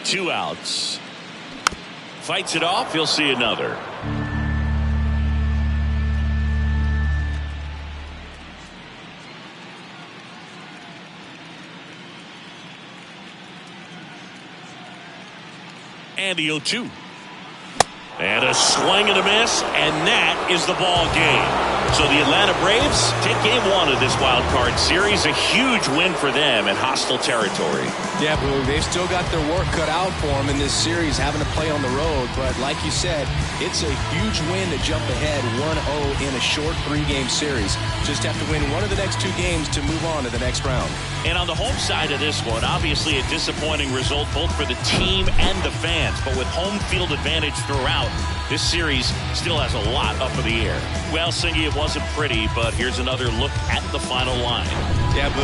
Two outs. Fights it off. He'll see another. And the 0-2. And a swing and a miss, and that is the ball game. So the Atlanta Braves take game 1 of this wild card series. A huge win for them in hostile territory. Yeah, Blue, they've still got their work cut out for them in this series, having to play on the road. But like you said, it's a huge win to jump ahead 1-0 in a short 3-game series. Just have to win one of the next 2 games to move on to the next round. And on the home side of this one, obviously a disappointing result both for the team and the fans. But with home field advantage throughout, this series still has a lot up in the air. Well, Singy, it wasn't pretty, but here's another look at the final line. Yeah, Blue.